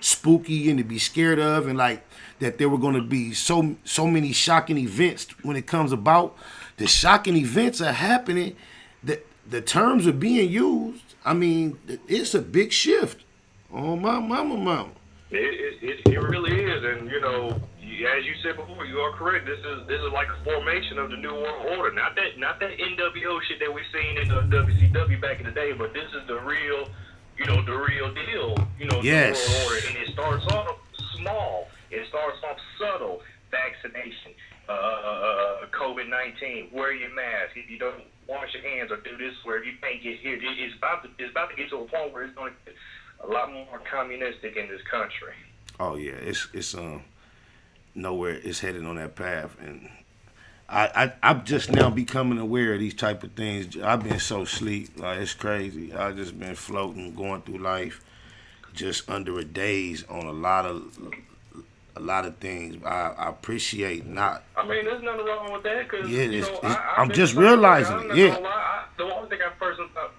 spooky and to be scared of, and like that there were going to be so many shocking events when it comes about. The shocking events are happening. The terms are being used. I mean, it's a big shift. Oh, my mama. It really is, and as you said before, you are correct. This is like a formation of the new world order. Not that NWO shit that we seen in the WCW back in the day, but this is the real, the real deal. Yes. The world order, and it starts off small. It starts off subtle. Vaccination, COVID-19. Wear your mask. If you don't wash your hands or do this, where you can't get here, it's about to get to a point where it's going to get a lot more communistic in this country. Oh yeah, it's nowhere. It's headed on that path, and I'm just now becoming aware of these type of things. I've been so asleep, like it's crazy. I've just been floating, going through life, just under a daze on a lot of things. I appreciate not. I mean, there's nothing wrong with that, because I'm just realizing it. Yeah. The only thing I personally thought.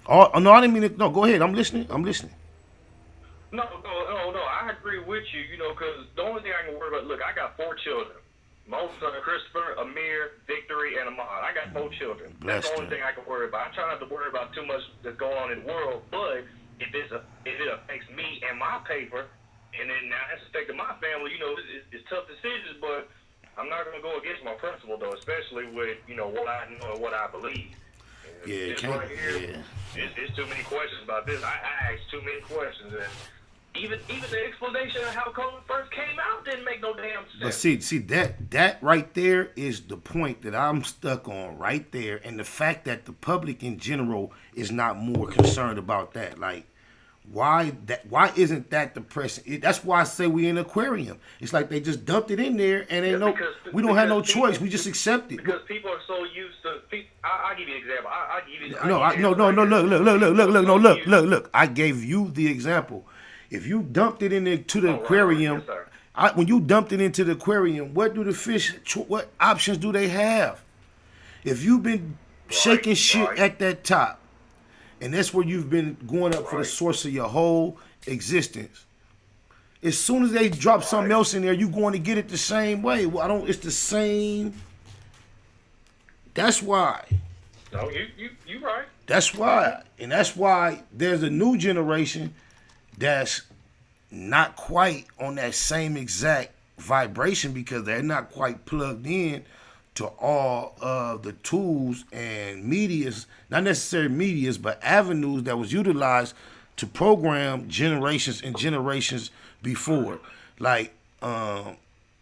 Oh no, I didn't mean it. No, go ahead. I'm listening. No. I agree with you. Because the only thing I can worry about. Look, I got 4 children. Most Christopher, Amir, Victory, and Ahmad. I got 4 children. That's the only thing I can worry about. I try not to worry about too much that's going on in the world. But if it affects me and my paper, and then now it's affecting my family, it's tough decisions. But I'm not going to go against my principle, though, especially with what I know and what I believe. Yeah, It's too many questions about this. I asked too many questions, and Even the explanation of how COVID first came out didn't make no damn sense. But see that right there is the point that I'm stuck on right there, and the fact that the public in general is not more concerned about that. Like, why isn't that the press? That's why I say we in an aquarium. It's like they just dumped it in there, and we don't have no choice. We just accept it. Because people are so used to. I'll give you an example. I'll give you. Look. I gave you the example. If you dumped it into the aquarium, Yes, when you dumped it into the aquarium, what do the fish? What options do they have? If you've been shaking shit at that top, and that's where you've been going up for the source of your whole existence. As soon as they drop something else in there, you going to get it the same way. Well, it's the same. That's why. No, you right. That's why. And that's why there's a new generation that's not quite on that same exact vibration because they're not quite plugged in to all of the tools and medias, not necessarily medias, but avenues that was utilized to program generations and generations before. Like, I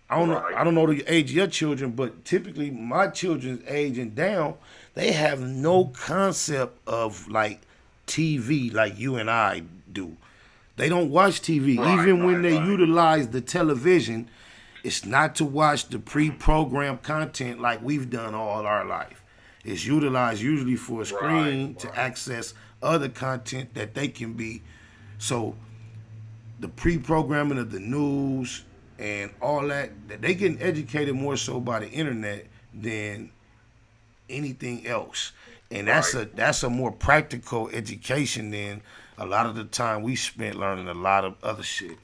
don't know the age of your children, but typically my children's age and down, they have no concept of like TV like you and I do. They don't watch TV. Even when they utilize the television, it's not to watch the pre-programmed content like we've done all our life. It's utilized usually for a screen to access other content that they can be. So the pre-programming of the news and all that they getting educated more so by the internet than anything else. And that's a more practical education than a lot of the time we spent learning a lot of other shit.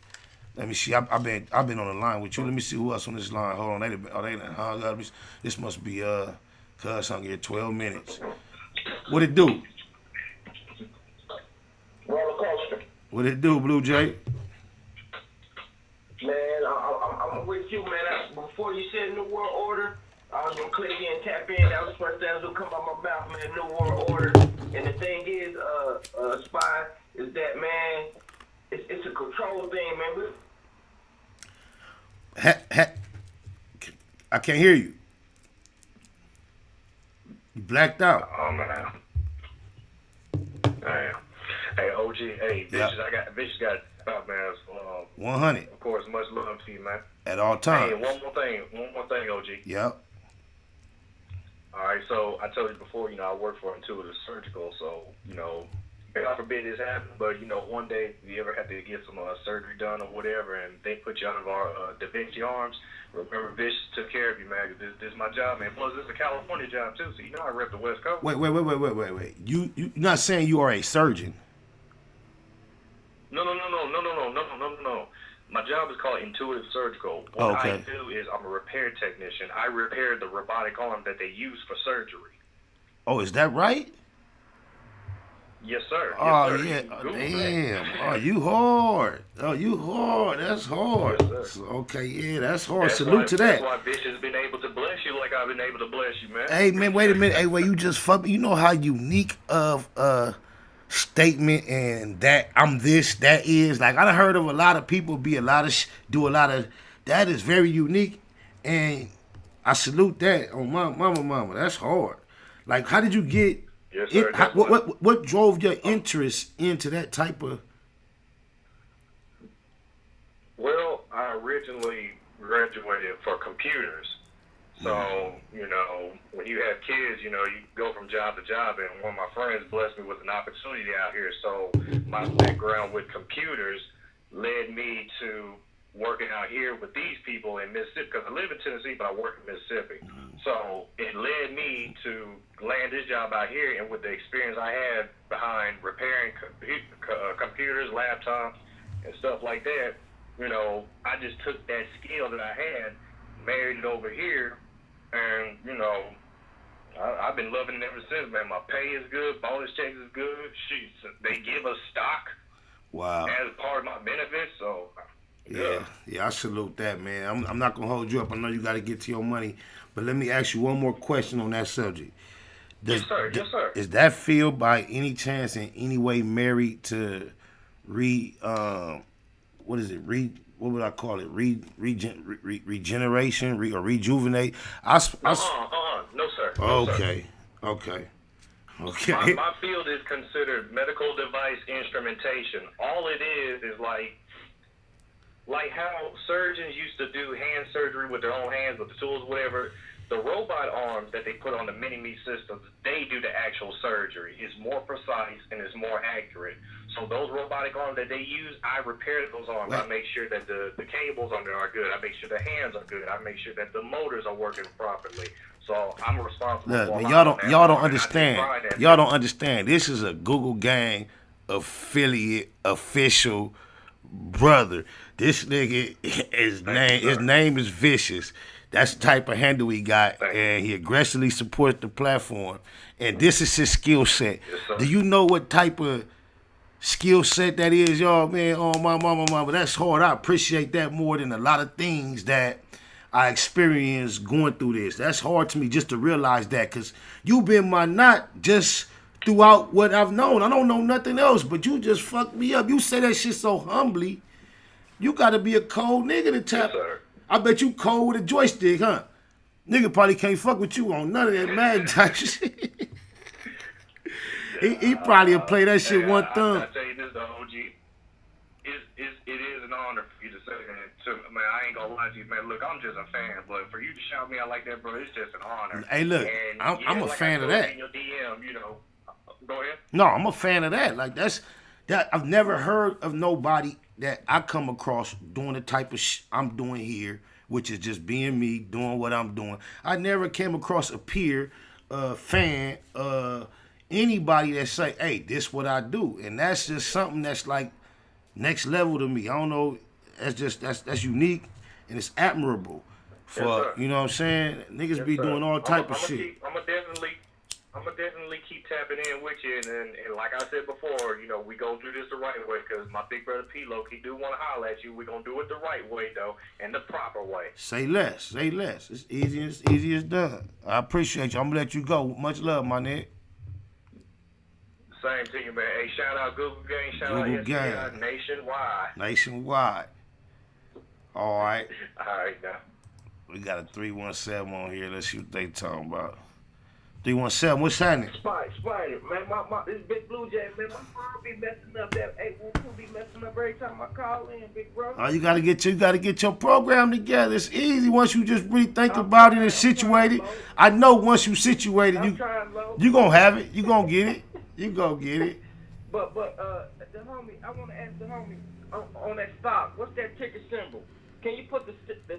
Let me see. I've been on the line with you. Let me see who else on this line. Hold on. They hung up. This must be Cuz hung here 12 minutes. What it do? Roller coaster. What it do, Blue Jay? Man, I'm with you, man. Before you said New World Order, I was gonna click in, tap in. That was the first thing that was gonna come out my mouth, man. New World Order. And the thing is, Spy, is that, man, it's a control thing, man. I can't hear you. You blacked out. Oh man. Damn. Hey, OG. Hey, bitches got out, man. 100. Of course, much love to you, man. At all times. Hey, one more thing, OG. Yep. All right, so I told you before, I work for Intuitive Surgical, so, God forbid this happens, but, one day if you ever have to get some surgery done or whatever, and they put you under our Da Vinci arms, remember, Vish took care of you, man. This is my job, man. Plus, this is a California job, too, so I rep the West Coast. Wait. You're not saying you are a surgeon? No. My job is called Intuitive Surgical. What I do is I'm a repair technician. I repair the robotic arm that they use for surgery. Oh, is that right? Yes, sir. Oh, yes, sir. Yeah. Damn. Oh, you hard. That's hard. Yes, okay, yeah, that's hard. Salute to that. That's why Bish has been able to bless you like I've been able to bless you, man. Hey, man, wait a minute. Hey, you just fuck me. You know how unique of statement and that I'm this, that is. Like, I done heard of a lot of people do a lot of, that is very unique. And I salute that on my mama. That's hard. Like, how did you get, yes, sir, what drove your interest into that type of? Well, I originally graduated for computers. So, when you have kids, you go from job to job, and one of my friends blessed me with an opportunity out here. So my background with computers led me to working out here with these people in Mississippi, because I live in Tennessee, but I work in Mississippi. So it led me to land this job out here, and with the experience I had behind repairing computers, laptops, and stuff like that, I just took that skill that I had, married it over here, and, I've been loving it ever since, man. My pay is good, bonus checks is good. Shoot, they give us stock as part of my benefits, so... Yeah, I salute that, man. I'm not going to hold you up. I know you got to get to your money, but let me ask you one more question on that subject. Yes, sir. Is that field by any chance in any way married to what is it? What would I call it? Regeneration, or rejuvenate. No, sir. No, okay. sir. Okay. My field is considered medical device instrumentation. All it is like how surgeons used to do hand surgery with their own hands, with the tools, whatever. The robot arms that they put on the mini-me systems, they do the actual surgery. It's more precise and it's more accurate. So those robotic arms that they use, I repair those arms. I make sure that the cables on there are good. I make sure the hands are good. I make sure that the motors are working properly. So I'm responsible for y'all don't understand. Y'all don't understand. This is a Google Gang affiliate official brother. This nigga, his name is Vicious. That's the type of handle he got, and he aggressively supports the platform. And this is his skill set. Yes, do you know what type of skill set that is, y'all? Man, oh my mama, that's hard. I appreciate that more than a lot of things that I experienced going through this. That's hard to me just to realize that, because you've been my knot just throughout what I've known. I don't know nothing else, but you just fucked me up. You say that shit so humbly. You got to be a cold nigga to tap. Yes, I bet you cold with a joystick, huh? Nigga probably can't fuck with you on none of that mad type shit. he probably will play that shit one thumb. I tell you this, the OG, it is an honor for you to say that. Man, I ain't gonna lie to you, man. Look, I'm just a fan, but for you to shout me out like that, bro, it's just an honor. Hey, look, I'm a fan of that. In your DM, go ahead. No, I'm a fan of that. Like that. I've never heard of nobody that I come across doing the type of I'm doing here, which is just being me, doing what I'm doing. I never came across a peer, fan, anybody that say, hey, this what I do. And that's just something that's like next level to me. I don't know, that's unique and it's admirable. For, yes, you know what I'm saying? Niggas be doing all type of shit. I'm gonna definitely keep tapping in with you, and like I said before, we gonna do this the right way, because my big brother P-Lo, he do want to holler at you. We gonna do it the right way though, and the proper way. Say less. It's easy as done. I appreciate you. I'm gonna let you go. Much love, my nigga. Same to you, man. Hey, shout out Google Gang, shout out SPI nationwide. All right. All right now. We got a 317 on here. Let's see what they talking about. 317, what's happening? Spider, man, this Big Blue Jay, man, my phone be messing up. That 812 be messing up every time I call in, big bro. Oh, you gotta get your program together. It's easy once you just really think about it and situate it. I know once you situate it, you gonna have it. You gonna get it. You gonna get it. But the homie, I wanna ask the homie on that stock. What's that ticker symbol? Can you put the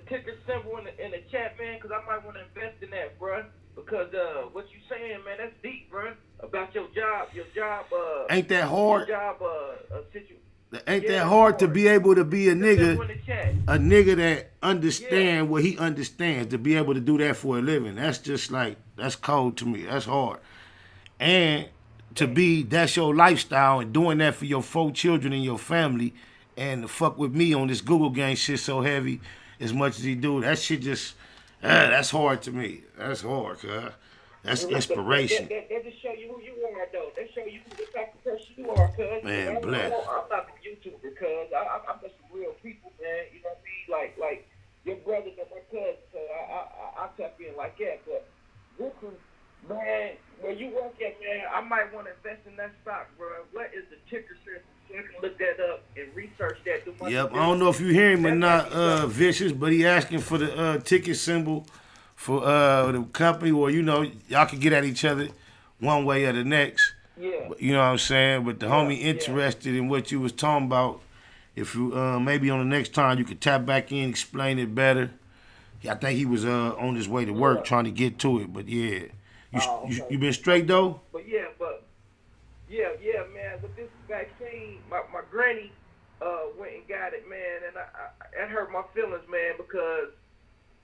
ticker symbol in the chat, man? Because I might want to invest in that, bro. Because what you saying, man, that's deep, bro. About your job. Ain't that hard? Ain't that that hard to be able to be a nigga that understand what he understands, to be able to do that for a living? That's just like, that's cold to me. That's hard. And to be, that's your lifestyle, and doing that for your 4 children and your family, and to fuck with me on this Google Gang shit so heavy as much as he do, that shit just, that's hard to me. That's hard, cuz. That's inspiration. They just show you who you are, though. They show you who the type of person you are, cuz. Man, bless. I'm not a YouTuber, cuz. I'm just some real people, man. You know what I mean? Like your brothers and my cousins, so I tap in like that. But listen, man, where you work at, man, I might want to invest in that stock, bro. What is the ticker symbol? So I can look that up and research that. Yep, I don't know if you hear him or not, Vicious, but he asking for the ticket symbol for the company, or y'all can get at each other one way or the next. Yeah. You know what I'm saying? But the homie interested in what you was talking about. If you maybe on the next time you could tap back in, explain it better. I think he was on his way to work trying to get to it, but yeah. You been straight though? But yeah, man. With this vaccine, my granny went and got it, man, and it hurt my feelings, man, because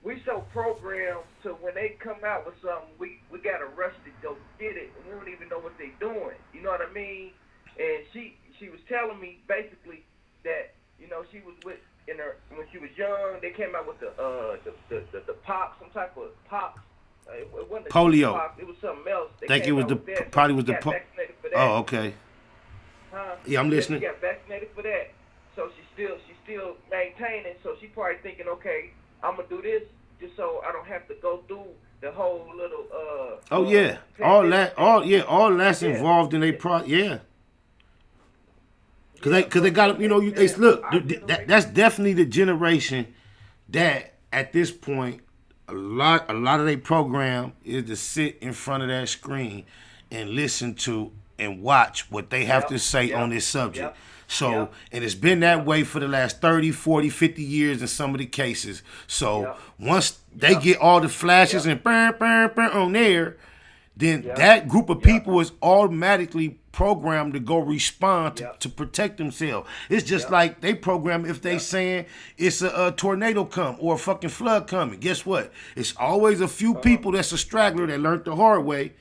we so programmed to when they come out with something, we gotta rush to go get it, and we don't even know what they doing. You know what I mean? And she was telling me basically that she was with when she was young. They came out with the pop, some type of pops. It wasn't polio. Pop, it was something else. I think it was probably was the Oh, okay. Huh? Yeah, I'm listening. She got vaccinated for that, so she's still maintaining. So she probably thinking, okay, I'm gonna do this just so I don't have to go through the whole little Oh yeah, all that's involved in yeah. Cause they got, you know, look, that's definitely the generation that at this point a lot of their program is to sit in front of that screen and listen to and watch what they have to say on this subject. So, and it's been that way for the last 30, 40, 50 years in some of the cases. So, once they get all the flashes and burn on there, then that group of people is automatically programmed to go respond to protect themselves. It's just like they program if they saying it's a tornado come or a fucking flood coming. Guess what? It's always a few people that's a straggler that learned the hard way.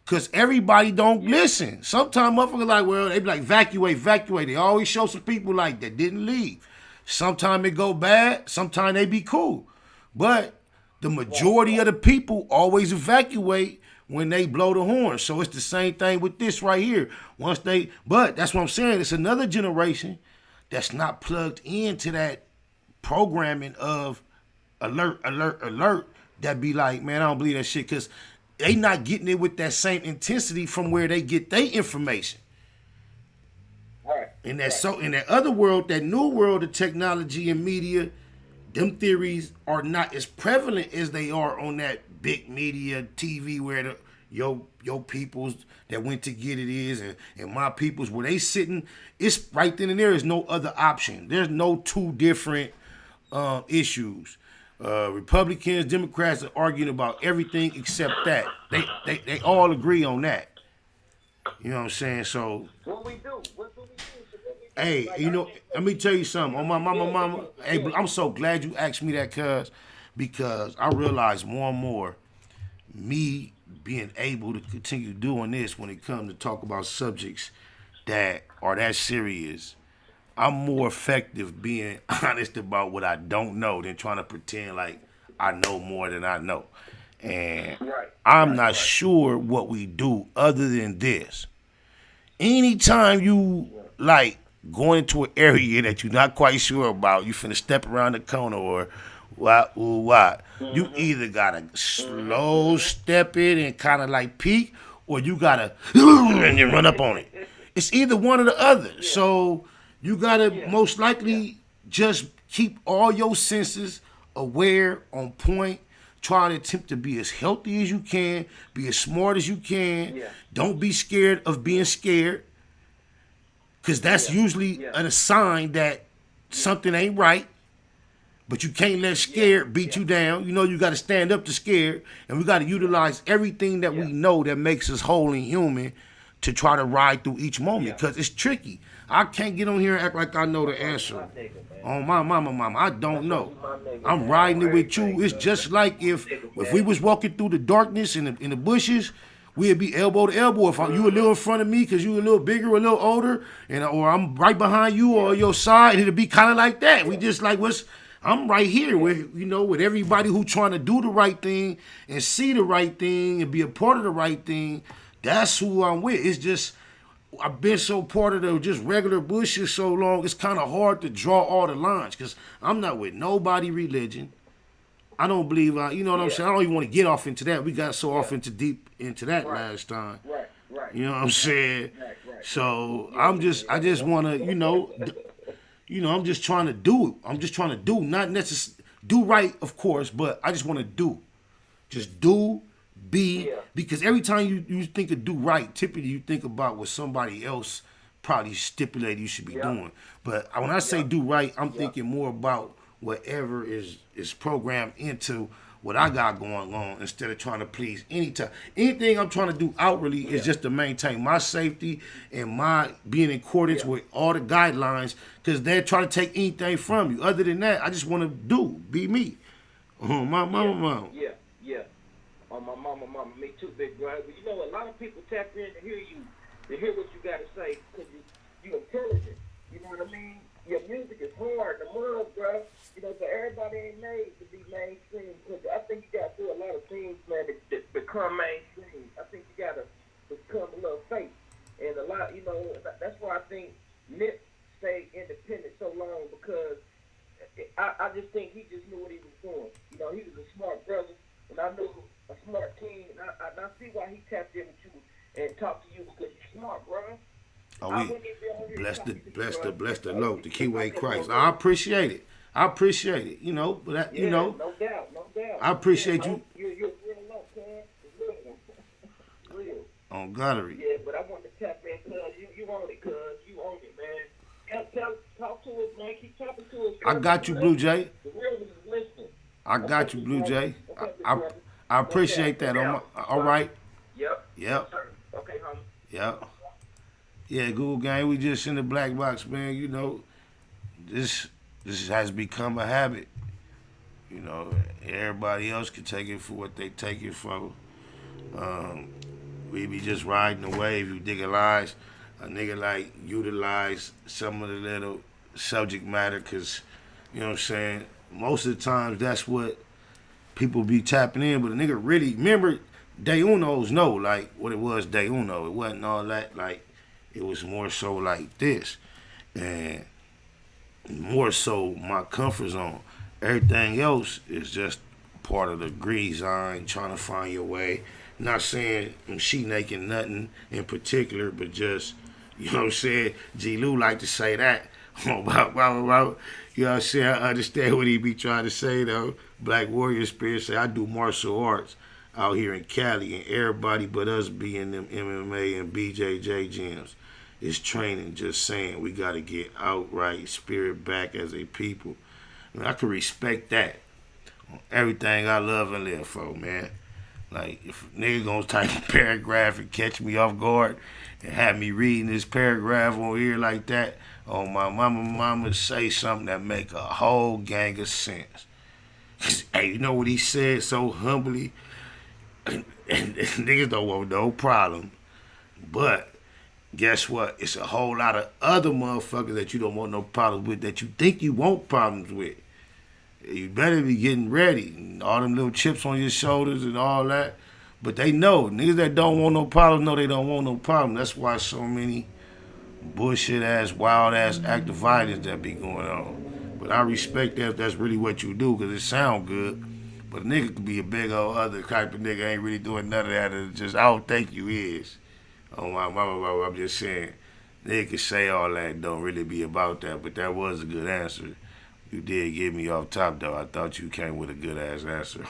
Because everybody don't listen. Sometimes motherfuckers like, well, they be like, evacuate. They always show some people like that didn't leave. Sometimes it go bad. Sometimes they be cool. But the majority of the people always evacuate when they blow the horn. So it's the same thing with this right here. But that's what I'm saying. It's another generation that's not plugged into that programming of alert, that be like, man, I don't believe that shit. Because they not getting it with that same intensity from where they get their information. Right. In that other world, that new world of technology and media, them theories are not as prevalent as they are on that big media TV where your peoples that went to get it is and my peoples where they sitting. It's right then and there is no other option. There's no two different issues. Republicans, Democrats are arguing about everything except that. They all agree on that. You know what I'm saying? So what we do? Hey, you know, let me tell you something. On my mama. Hey, I'm so glad you asked me that, because I realize more and more me being able to continue doing this when it comes to talk about subjects that are that serious. I'm more effective being honest about what I don't know than trying to pretend like I know more than I know. And I'm not sure what we do other than this. Anytime you like going into an area that you're not quite sure about, you finna step around the corner or what, you either gotta slow step it and kind of like peek, or you gotta and then run up on it. It's either one or the other. So you gotta most likely just keep all your senses aware, on point. Try to attempt to be as healthy as you can, be as smart as you can. Don't be scared of being scared, because that's usually a sign that something ain't right. But you can't let scared beat you down. You know you got to stand up to scared, and we got to utilize everything that we know that makes us whole and human to try to ride through each moment, because it's tricky. I can't get on here and act like I know the answer. On my mama, I don't know. I'm riding it with you. It's just like if we was walking through the darkness in the bushes, we'd be elbow to elbow. If you a little in front of me because you a little bigger, a little older, or I'm right behind you or your side, it'll be kind of like that. We just like I'm right here with with everybody who trying to do the right thing and see the right thing and be a part of the right thing. That's who I'm with. It's just I've been so part of the just regular bushes so long, it's kind of hard to draw all the lines, because I'm not with nobody religion. I don't believe, you know what I'm saying? I don't even want to get off into that. We got so off deep into that last time. Right. You know what I'm saying? Right. So I just want to, I'm just trying to do it. I'm just trying to do, not necessarily do right, of course, but I just want to do. Just do. Because every time you think of do right, typically you think about what somebody else probably stipulated you should be doing. But when I say do right, I'm thinking more about whatever is programmed into what I got going on, instead of trying to please anything I'm trying to do outwardly is just to maintain my safety and my being in accordance with all the guidelines, because they're trying to take anything from you. Other than that, I just want to be me. My mama. On my mama, me too, big brother. But a lot of people tap in to hear you, to hear what you got to say, because you intelligent. You know what I mean? Your music is hard to move, bro. So everybody ain't made to be mainstream. Because I think you got to do a lot of things, man, to become mainstream. I think you got to become a little fake. And a lot, that's why I think Nip stayed independent so long, because I just think he just knew what he was doing. You know, he was a smart brother, and I knew a smart team, and I see why he tapped in with you and talked to you because you're smart, bro. Oh, we bless the Lord, the Keyway Christ. I appreciate it. You know, but that, you know, no doubt. I appreciate you. You're real low, man. Real. On Gunnery. Yeah, but I want to tap in, cuz you own it, you own it, man. Talk to us, man. Keep talking to us. I got you, Blue Jay. The real is listening. I got you, Blue Jay. I appreciate that. All right. Yep. Okay, homie. Yep. Yeah, Google Gang, we just in the black box, man. You know, this has become a habit. You know, everybody else can take it for what they take it for. We be just riding the wave. You dig a lies. A nigga like utilize some of the little subject matter because, you know what I'm saying, most of the times that's what people be tapping in, but a nigga really, remember, Day Unos know, like, what it was Day Uno. It wasn't all that, like, it was more so like this. And more so my comfort zone. Everything else is just part of the grease zone, trying to find your way. Not saying I'm sheet-naking nothing in particular, but just, you know what I'm saying? G. Lou like to say that. You know what I'm saying? I understand what he be trying to say, though. Black Warrior Spirit say, I do martial arts out here in Cali, and everybody but us be in them MMA and BJJ gyms. It's training, just saying. We got to get outright spirit back as a people. I mean, I can respect that on everything I love and live for, man. Like, if a nigga gonna type a paragraph and catch me off guard and have me reading this paragraph on here like that, oh, my mama say something that make a whole gang of sense. Hey, you know what he said so humbly? And niggas don't want no problem. But guess what? It's a whole lot of other motherfuckers that you don't want no problems with that you think you want problems with. You better be getting ready. All them little chips on your shoulders and all that. But they know. Niggas that don't want no problems know they don't want no problem. That's why so many bullshit-ass, wild-ass active violence that be going on. But I respect that if that's really what you do because it sound good. But a nigga could be a big old other type of nigga ain't really doing none of that. It's just, I don't think you is. Oh, my mama, I'm just saying. Nigga can say all that and don't really be about that. But that was a good answer. You did get me off top, though. I thought you came with a good-ass answer.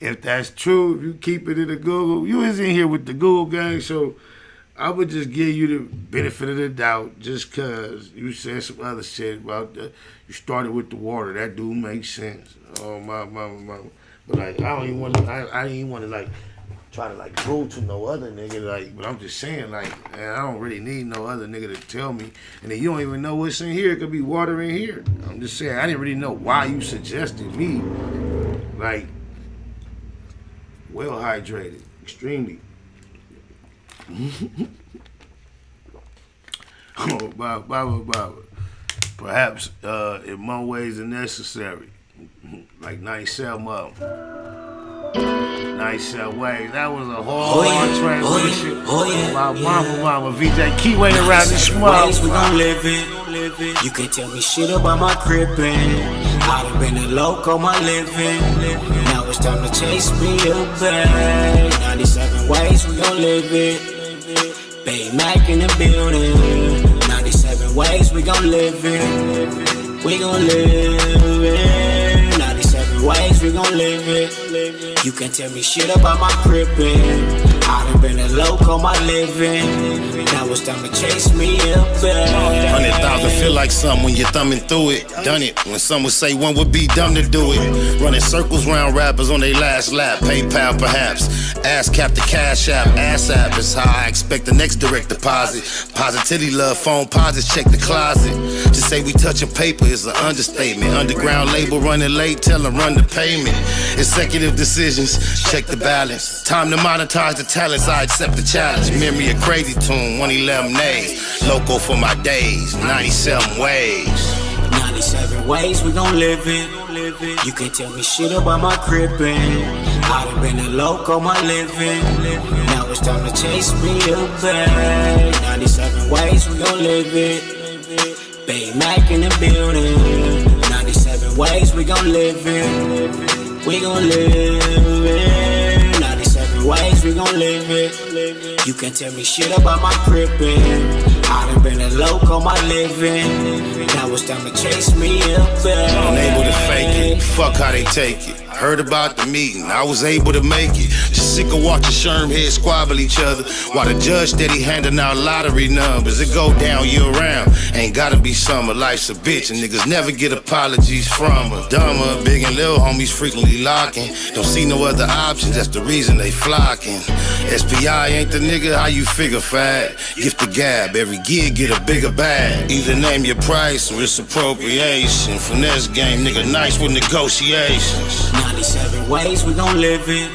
If that's true, if you keep it in the Google, you is in here with the Google gang, so I would just give you the benefit of the doubt just because you said some other shit about that. You started with the water. That do make sense. Oh, my. But, like, I didn't even want to, like, try to, like, prove to no other nigga, like, but I'm just saying, like, man, I don't really need no other nigga to tell me. And then you don't even know what's in here. It could be water in here. I'm just saying, I didn't really know why you suggested me, like, well hydrated, extremely. Oh, Baba. Perhaps in more ways than necessary, like 97 of them. 97 ways. That was a hard transition. My mama, VJ Keyway around this small. We gon' live it. You can't tell me shit about my crippin'. I done been a loco my living. Now it's time to chase me away. 97 ways we gon' live it. Bay Mac in the building. 97 ways we gon' live it. We gon' live it. 97 ways we gon' live it. You can't tell me shit about my crippin'. I done been a loco my living. Now it's time to chase me up. 100,000 feel like something when you're thumbing through it. Done it when some would say one would be dumb to do it. Running circles round rappers on their last lap. PayPal perhaps. Ass cap the cash app. Ass app is how I expect the next direct deposit. Positivity love phone posits. Check the closet. Just say we touching paper is an understatement. Underground label running late. Tell them run the payment. Executive decisions. Check the balance. Time to monetize the talents. I accept the challenge. Memory a crazy tune. 111 days. Loco for my days. 97 ways. 97 ways we gon' live it. You can't tell me shit about my crippin'. I done been a loco my living. Now it's time to chase me away. 97 ways we gon' live it. Big Mac in the building. 97 ways we gon' live it. We gon' live it. 97 ways we gon' live it. You can tell me shit about my crippin'. I done been a loco my living. Now it's time to chase me up there. Unable to fake it, fuck how they take it. Heard about the meeting, I was able to make it. Just sick of watching Sherm heads squabble each other while the judge steady handing out lottery numbers. It go down year round, ain't gotta be summer. Life's a bitch and niggas never get apologies from her. Dumber, big and little homies frequently locking. Don't see no other options, that's the reason they flocking. SPI ain't the nigga, how you figure fat? Gift the gab, every gig get a bigger bag. Either name your price or it's appropriation. Finesse game, nigga nice with negotiations. 97 ways we gon' live it.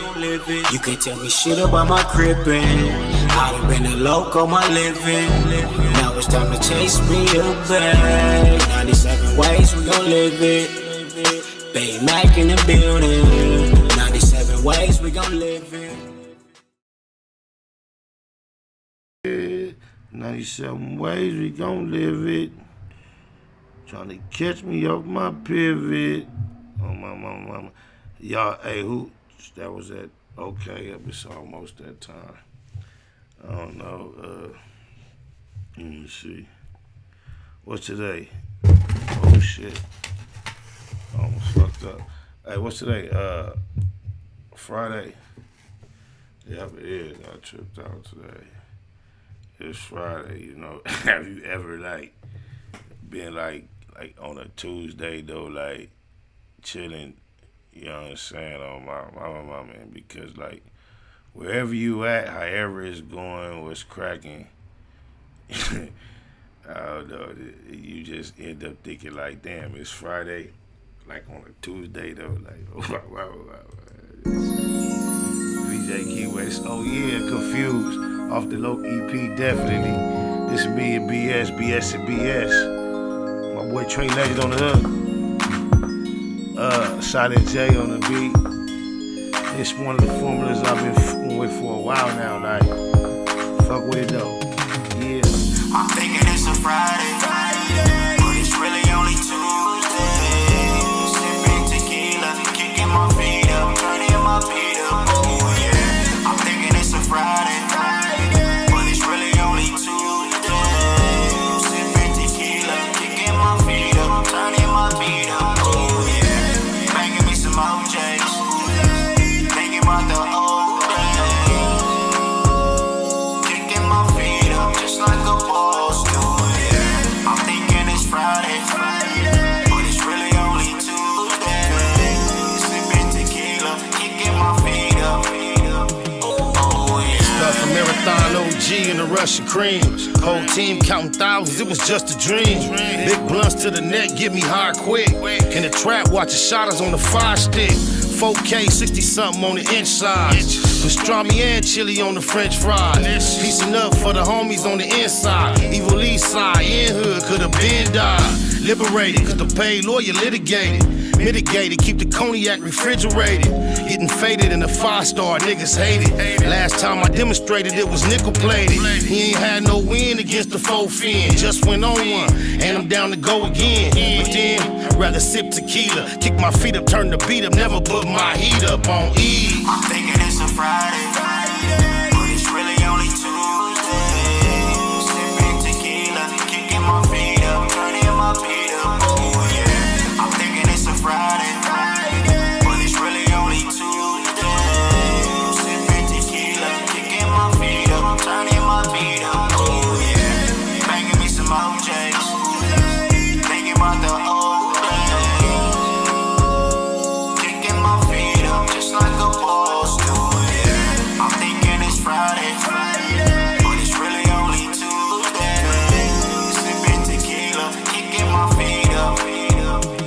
You can't tell me shit about my crippin'. I done been a loco my living. Now it's time to chase me up back. 97 ways we gon' live it. Big Mac in the building. 97 ways we gon' live it. 97 ways we gon' live it. Trying to catch me off my pivot. Oh my mama. Y'all, hey, who? That was at, okay, it's almost that time. I don't know, let me see. What's today? Oh shit. I almost fucked up. Hey, what's today? Friday. Yep, it is. I tripped out today. It's Friday, you know. Have you ever, like, been, like on a Tuesday, though, like, chilling, you know what I'm saying, on my man, because, like, wherever you at, however it's going, what's cracking, I don't know, you just end up thinking, like, damn, it's Friday, like, on a Tuesday, though, like, VJ Key West, oh yeah, Confused, off the low EP, definitely, this me and BS and BS, my boy Train Legend on the hook. Silent J on the beat. It's one of the formulas I've been fucking with for a while now. Like, fuck with it though. Yeah. I'm thinking it's a Friday, but it's really only Tuesday. Sipping tequila, kicking my feet up, turning my feet up. Oh yeah. I'm thinking it's a Friday, but it's really only Tuesday. Sipping tequila, kicking my feet up, turning my feet up. Thinking about the old days. Kicking my feet up just like a boss do. I'm thinking it's Friday, but it's really only Tuesday. Sipping tequila, kicking my feet up. Oh yeah. Stuff from Marathon OG and the Russian creams. Whole team counting thousands, it was just a dream. Big blunts to the neck, get me hard quick. In the trap, watching shotters on the 5-stick. 4K, 60-something on the inside. Pastrami and chili on the French fries. Piecing up for the homies on the inside. Evil East side, in hood, could've been died. Liberated, cause the paid lawyer litigated. Mitigated, keep the cognac refrigerated. Getting faded in the 5-star, niggas hate it. Last time I demonstrated it was nickel plated. He ain't had no win against the 4 fin. Just went on one, and I'm down to go again. But then, I'd rather sip tequila. Kick my feet up, turn the beat up, never put my heat up on E. I'm thinking it's a Friday, but it's really only Tuesday. Sipping tequila, kicking my feet up, turning my feet up. Oh yeah. I'm thinking it's a Friday, but it's really only Tuesday. Sipping tequila, kicking my feet up, turning my feet up. Oh yeah. Banging me some OJs, thinking about the old days. Kicking my feet up just like a boss do. I'm thinking it's Friday, but it's really only Tuesday. Sipping tequila, kicking my feet up.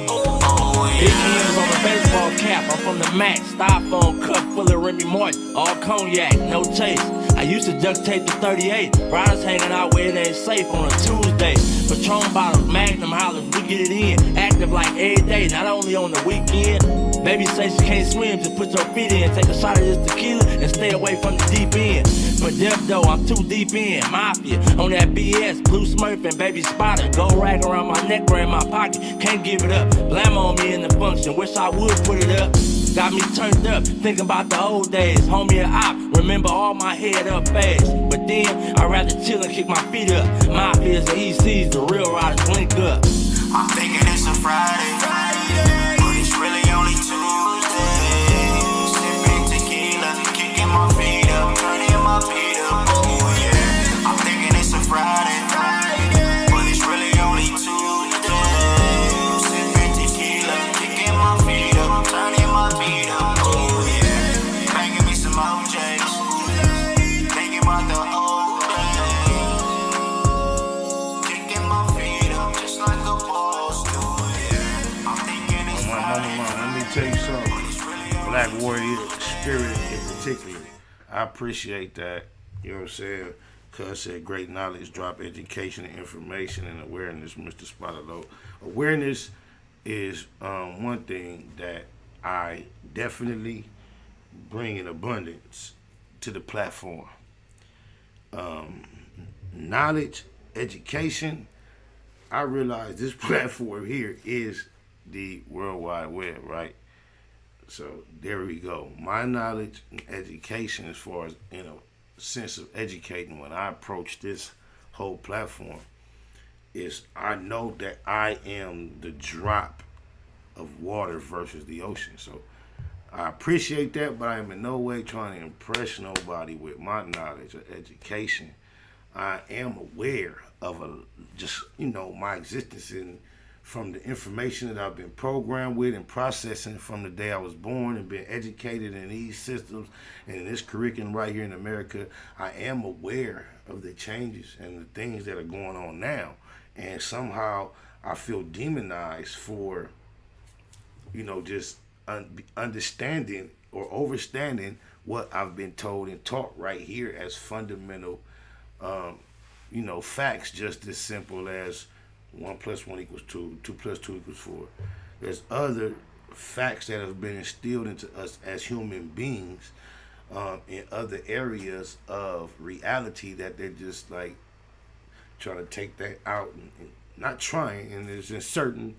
Oh yeah. Big hands on the baseball cap, I'm from the Mac. Styrofoam cup full of Remy Martin, all cognac, no chase. I I used to duct tape the 38. Riders hanging out where it ain't safe on a Tuesday. Patron bottles, Magnum hollers, we get it in. Active like every day, not only on the weekend. Baby say she can't swim, just put your feet in. Take a shot of this tequila and stay away from the deep end. For death though, I'm too deep in. Mafia, on that BS, Blue Smurf and Baby Spotter. Gold rag around my neck or in my pocket, can't give it up. Blam on me in the function, wish I would put it up. Got me turned up, thinking about the old days. Homie and op, remember all my head up fast. But then, I'd rather chill and kick my feet up. Mafias and ECs, the real riders link up. I'm thinking it's a Friday, but it's really only Tuesday. Sipping tequila, kicking my feet up, turning my feet up. Oh yeah, I'm thinking it's a Friday, but it's really only Tuesday. Sipping tequila, kicking my feet up, turning my feet up. Oh yeah, banging me some OJs, thinking about the old days. Kicking my feet up just like a boss do. Yeah, I'm thinking it's Friday. Let me tell you something. Black Warrior spirit in particular. I appreciate that. You know what I'm saying? Cuz said great knowledge, drop education and information and awareness, Mr. Spotterlow. Awareness is one thing that I definitely bring in abundance to the platform. Knowledge, education, I realize this platform here is the World Wide Web, right? So there we go. My knowledge and education as far as, you know, sense of educating when I approach this whole platform is I know that I am the drop of water versus the ocean. So I appreciate that, but I am in no way trying to impress nobody with my knowledge or education. I am aware of my existence in from the information that I've been programmed with and processing from the day I was born and been educated in these systems and in this curriculum right here in America. I am aware of the changes and the things that are going on now. And somehow I feel demonized for, just understanding or overstanding what I've been told and taught right here as fundamental, facts, just as simple as 1 + 1 = 2, 2 + 2 = 4. There's other facts that have been instilled into us as human beings in other areas of reality that they're just like trying to take that out and not trying, and it's in certain,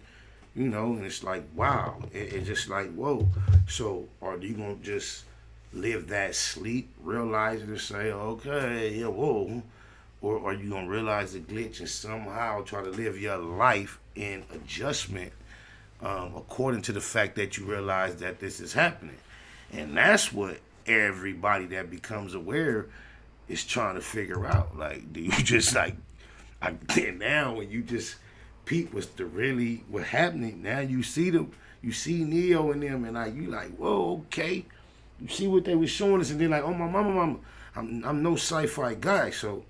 and it's like, wow, it's just like, whoa. So are you going to just live that sleep, realize it and say, okay, yeah, whoa? Or are you going to realize the glitch and somehow try to live your life in adjustment according to the fact that you realize that this is happening? And that's what everybody that becomes aware is trying to figure out. Like, do you just now when you just peep what's happening, now you see Neo and them, and you like, whoa, okay. You see what they were showing us, and they're like, oh, my mama, I'm no sci-fi guy, so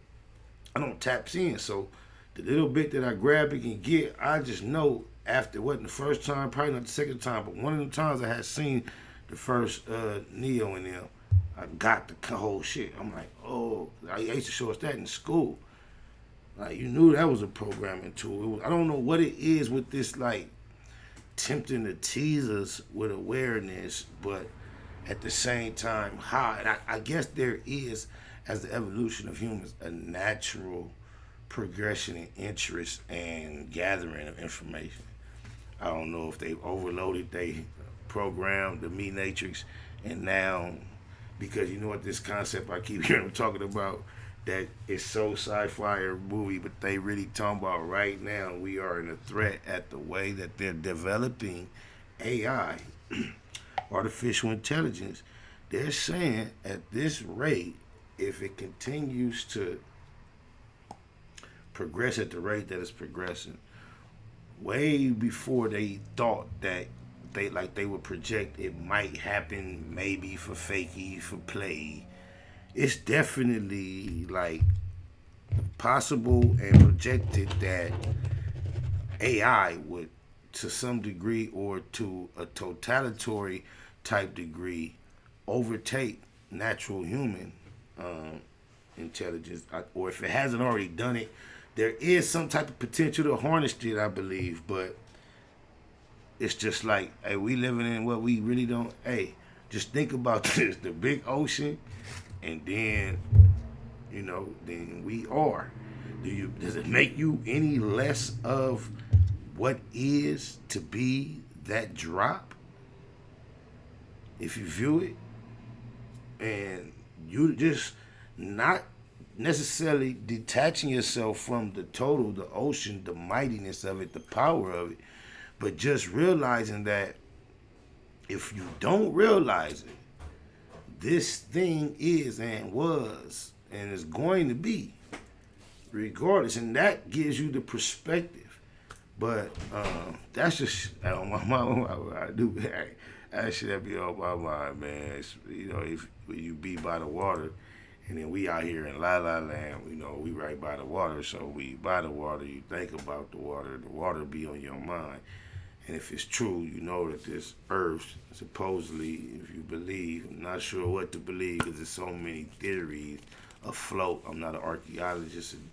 I don't tap in. So the little bit that I grab and can get, I just know after, wasn't the first time, probably not the second time, but one of the times I had seen the first Neo in them, I got the whole shit. I'm like, oh, I used to show us that in school. Like, you knew that was a programming tool. I don't know what it is with this, like, tempting to tease us with awareness, but at the same time, I guess there is, as the evolution of humans, a natural progression in interest and gathering of information. I don't know if they overloaded they program, the me matrix, and now, because you know what, this concept I keep hearing them talking about, that it's so sci-fi or movie, but they really talking about right now we are in a threat at the way that they're developing AI, artificial intelligence. They're saying at this rate, if it continues to progress at the rate that it's progressing, way before they thought that they would project it might happen maybe for fakey, for play, it's definitely like possible and projected that AI would, to some degree or to a totalitarian type degree, overtake natural human intelligence, or if it hasn't already done it, there is some type of potential to harness it, I believe. But it's just like, hey, we living in what we really don't. Hey, just think about this: the big ocean, and then, you know, then we are. Does it make you any less of what is to be that drop? If you view it, and you just not necessarily detaching yourself from the total, the ocean, the mightiness of it, the power of it, but just realizing that if you don't realize it, this thing is and was and is going to be, regardless, and that gives you the perspective. But that's just on my mind. I do. That shit be on my mind, man. It's, you know, if you be by the water, and then we out here in La La Land, you know, we right by the water. So we by the water, you think about the water be on your mind. And if it's true, you know that this earth, supposedly, if you believe, I'm not sure what to believe because there's so many theories afloat. I'm not an archaeologist. And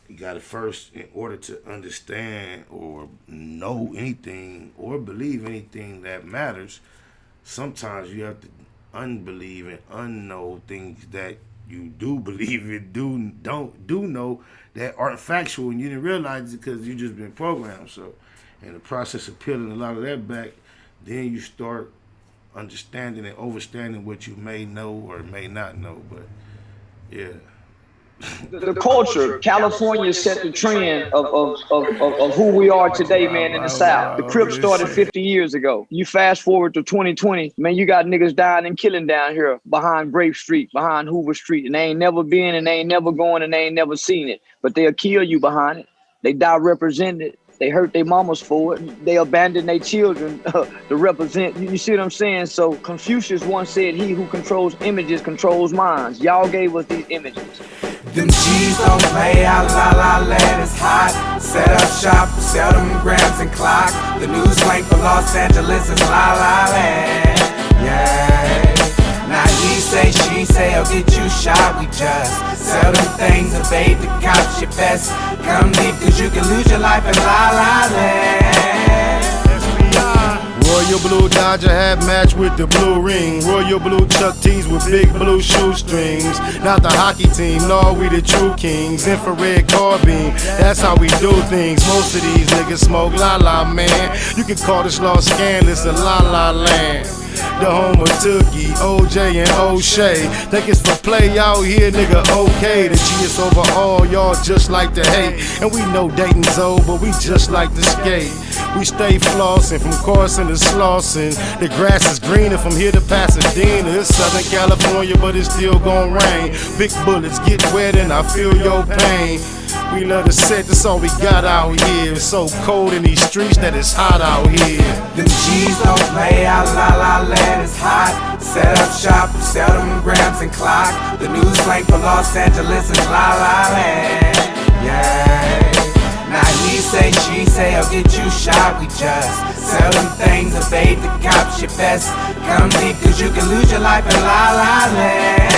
you got to first, in order to understand or know anything or believe anything that matters, sometimes you have to unbelieve and unknow things that you do believe and do know that aren't factual, and you didn't realize it because you just been programmed. So in the process of peeling a lot of that back, then you start understanding and overstanding what you may know or may not know. But yeah. The culture, California set the trend of who we are today, man, in the South. The Crips started 50 years ago. You fast forward to 2020, man, you got niggas dying and killing down here behind Grape Street, behind Hoover Street, and they ain't never been and they ain't never going and they ain't never seen it. But they'll kill you behind it. They die represented. They hurt their mamas for it. They abandon their children to represent. You see what I'm saying? So Confucius once said, he who controls images controls minds. Y'all gave us these images. Them G's don't play out, La La Land is hot. Set up shop, sell them grams and clock. The new slang for Los Angeles is La La Land. Yeah. Now he say, she say, I'll get you shot. We just sell them things, evade the cops. Your best come deep, cause you can lose your life in La La Land. Royal blue Dodger hat matched with the blue ring. Royal blue Chuck T's with big blue shoestrings. Not the hockey team, no, we the true kings. Infrared carbine, that's how we do things. Most of these niggas smoke La La, man. You can call this Los Scandalous a La La Land. The home of Tookie, OJ, and O'Shea. Think it's for play out here, nigga, okay. The G is over all, y'all just like to hate. And we know Dayton's old, but we just like to skate. We stay flossing from Carson to Slauson. The grass is greener from here to Pasadena. It's Southern California, but it's still gon' rain. Big bullets get wet and I feel your pain. We love to set, that's all we got out here. It's so cold in these streets that it's hot out here. Them G's don't play out, La La Land is hot. Set up shop, sell them grams and clock. The new slang for Los Angeles is La La Land. Yeah. Now he say, she say, I'll get you shot. We just sell them things, evade the cops. Your best come deep, cause you can lose your life in La La Land.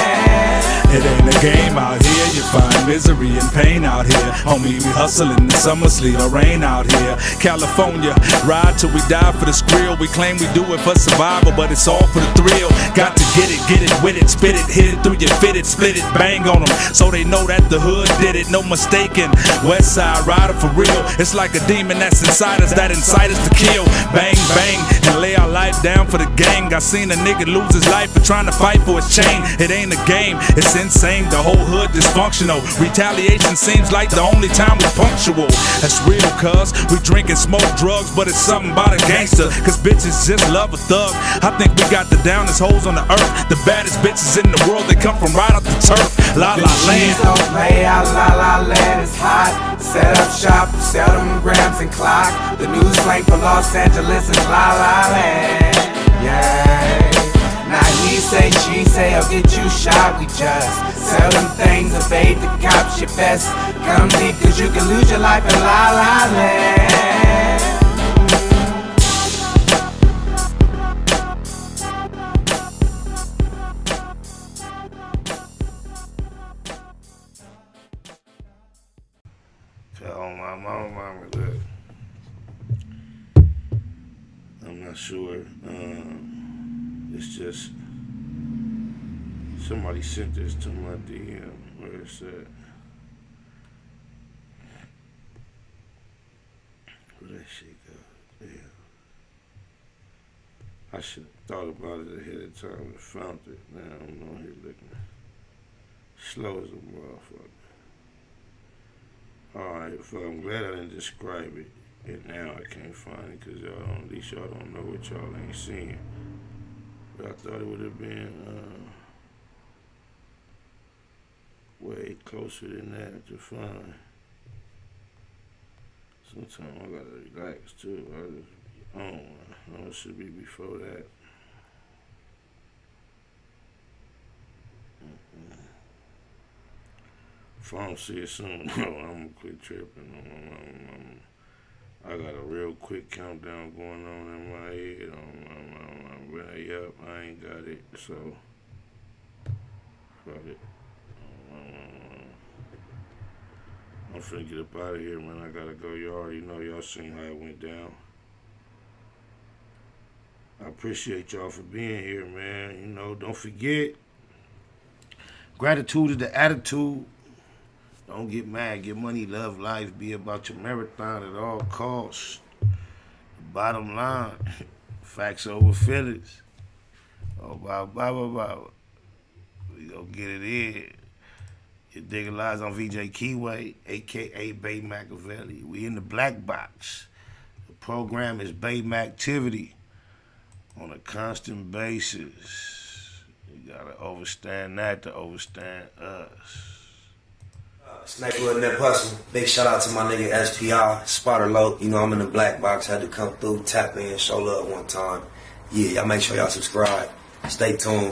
It ain't a game out here, you find misery and pain out here. Homie, we hustling in summer, sleet or rain out here. California, ride till we die for the skrill. We claim we do it for survival, but it's all for the thrill. Got to get it with it, spit it, hit it through your fitted, split it, bang on them, so they know that the hood did it, no mistaking. West side rider for real, it's like a demon that's inside us, that incite us to kill. Bang, bang, and lay our life down for the gang. I seen a nigga lose his life for trying to fight for his chain. It ain't a game, it's insane, the whole hood dysfunctional. Retaliation seems like the only time we punctual. That's real, cuz we drink and smoke drugs, but it's something about a gangster, cause bitches just love a thug. I think we got the downest hoes on the earth, the baddest bitches in the world, they come from right off the turf. La La Land. Don't play out, La La Land is hot. Set up shop, sell them grams and clock. The new slang for Los Angeles is La La Land. Yeah. Now he say, she say, I'll get you shot. We just sell them things, evade the cops. Your best come deep, cause you can lose your life in La La Land. on my mama, look. I'm not sure. It's just somebody sent this to my DM. Where it's at? Where that shit go? Damn. I should have thought about it ahead of time and found it. Now I'm on here looking slow as a motherfucker. Alright, so I'm glad I didn't describe it. And now I can't find it because at least y'all don't know what y'all ain't seeing. But I thought it would have been way closer than that to find. Sometimes I gotta relax too. I don't know, it should be before that. If I don't see it soon, no, I'm gonna quit tripping. I got a real quick countdown going on in my head. I'm ready up. I ain't got it, so fuck it. I'm finna get up out of here, man. I gotta go. You already know. Y'all seen how it went down. I appreciate y'all for being here, man. You know, don't forget, gratitude is the attitude. Don't get mad. Get money, love life. Be about your marathon at all costs. Bottom line, facts over feelings. Oh, blah, blah, blah, blah. We gonna get it in. Your Digger Lies on VJ Keyway, a.k.a. Bay Machiavelli. We in the black box. The program is Bay Mactivity on a constant basis. You gotta overstand that to overstand us. Snakewood Nip Hustle. Big shout out to my nigga SPI, Spotter Low. You know I'm in the black box. Had to come through, tap in, show love one time. Yeah, y'all make sure y'all subscribe. Stay tuned.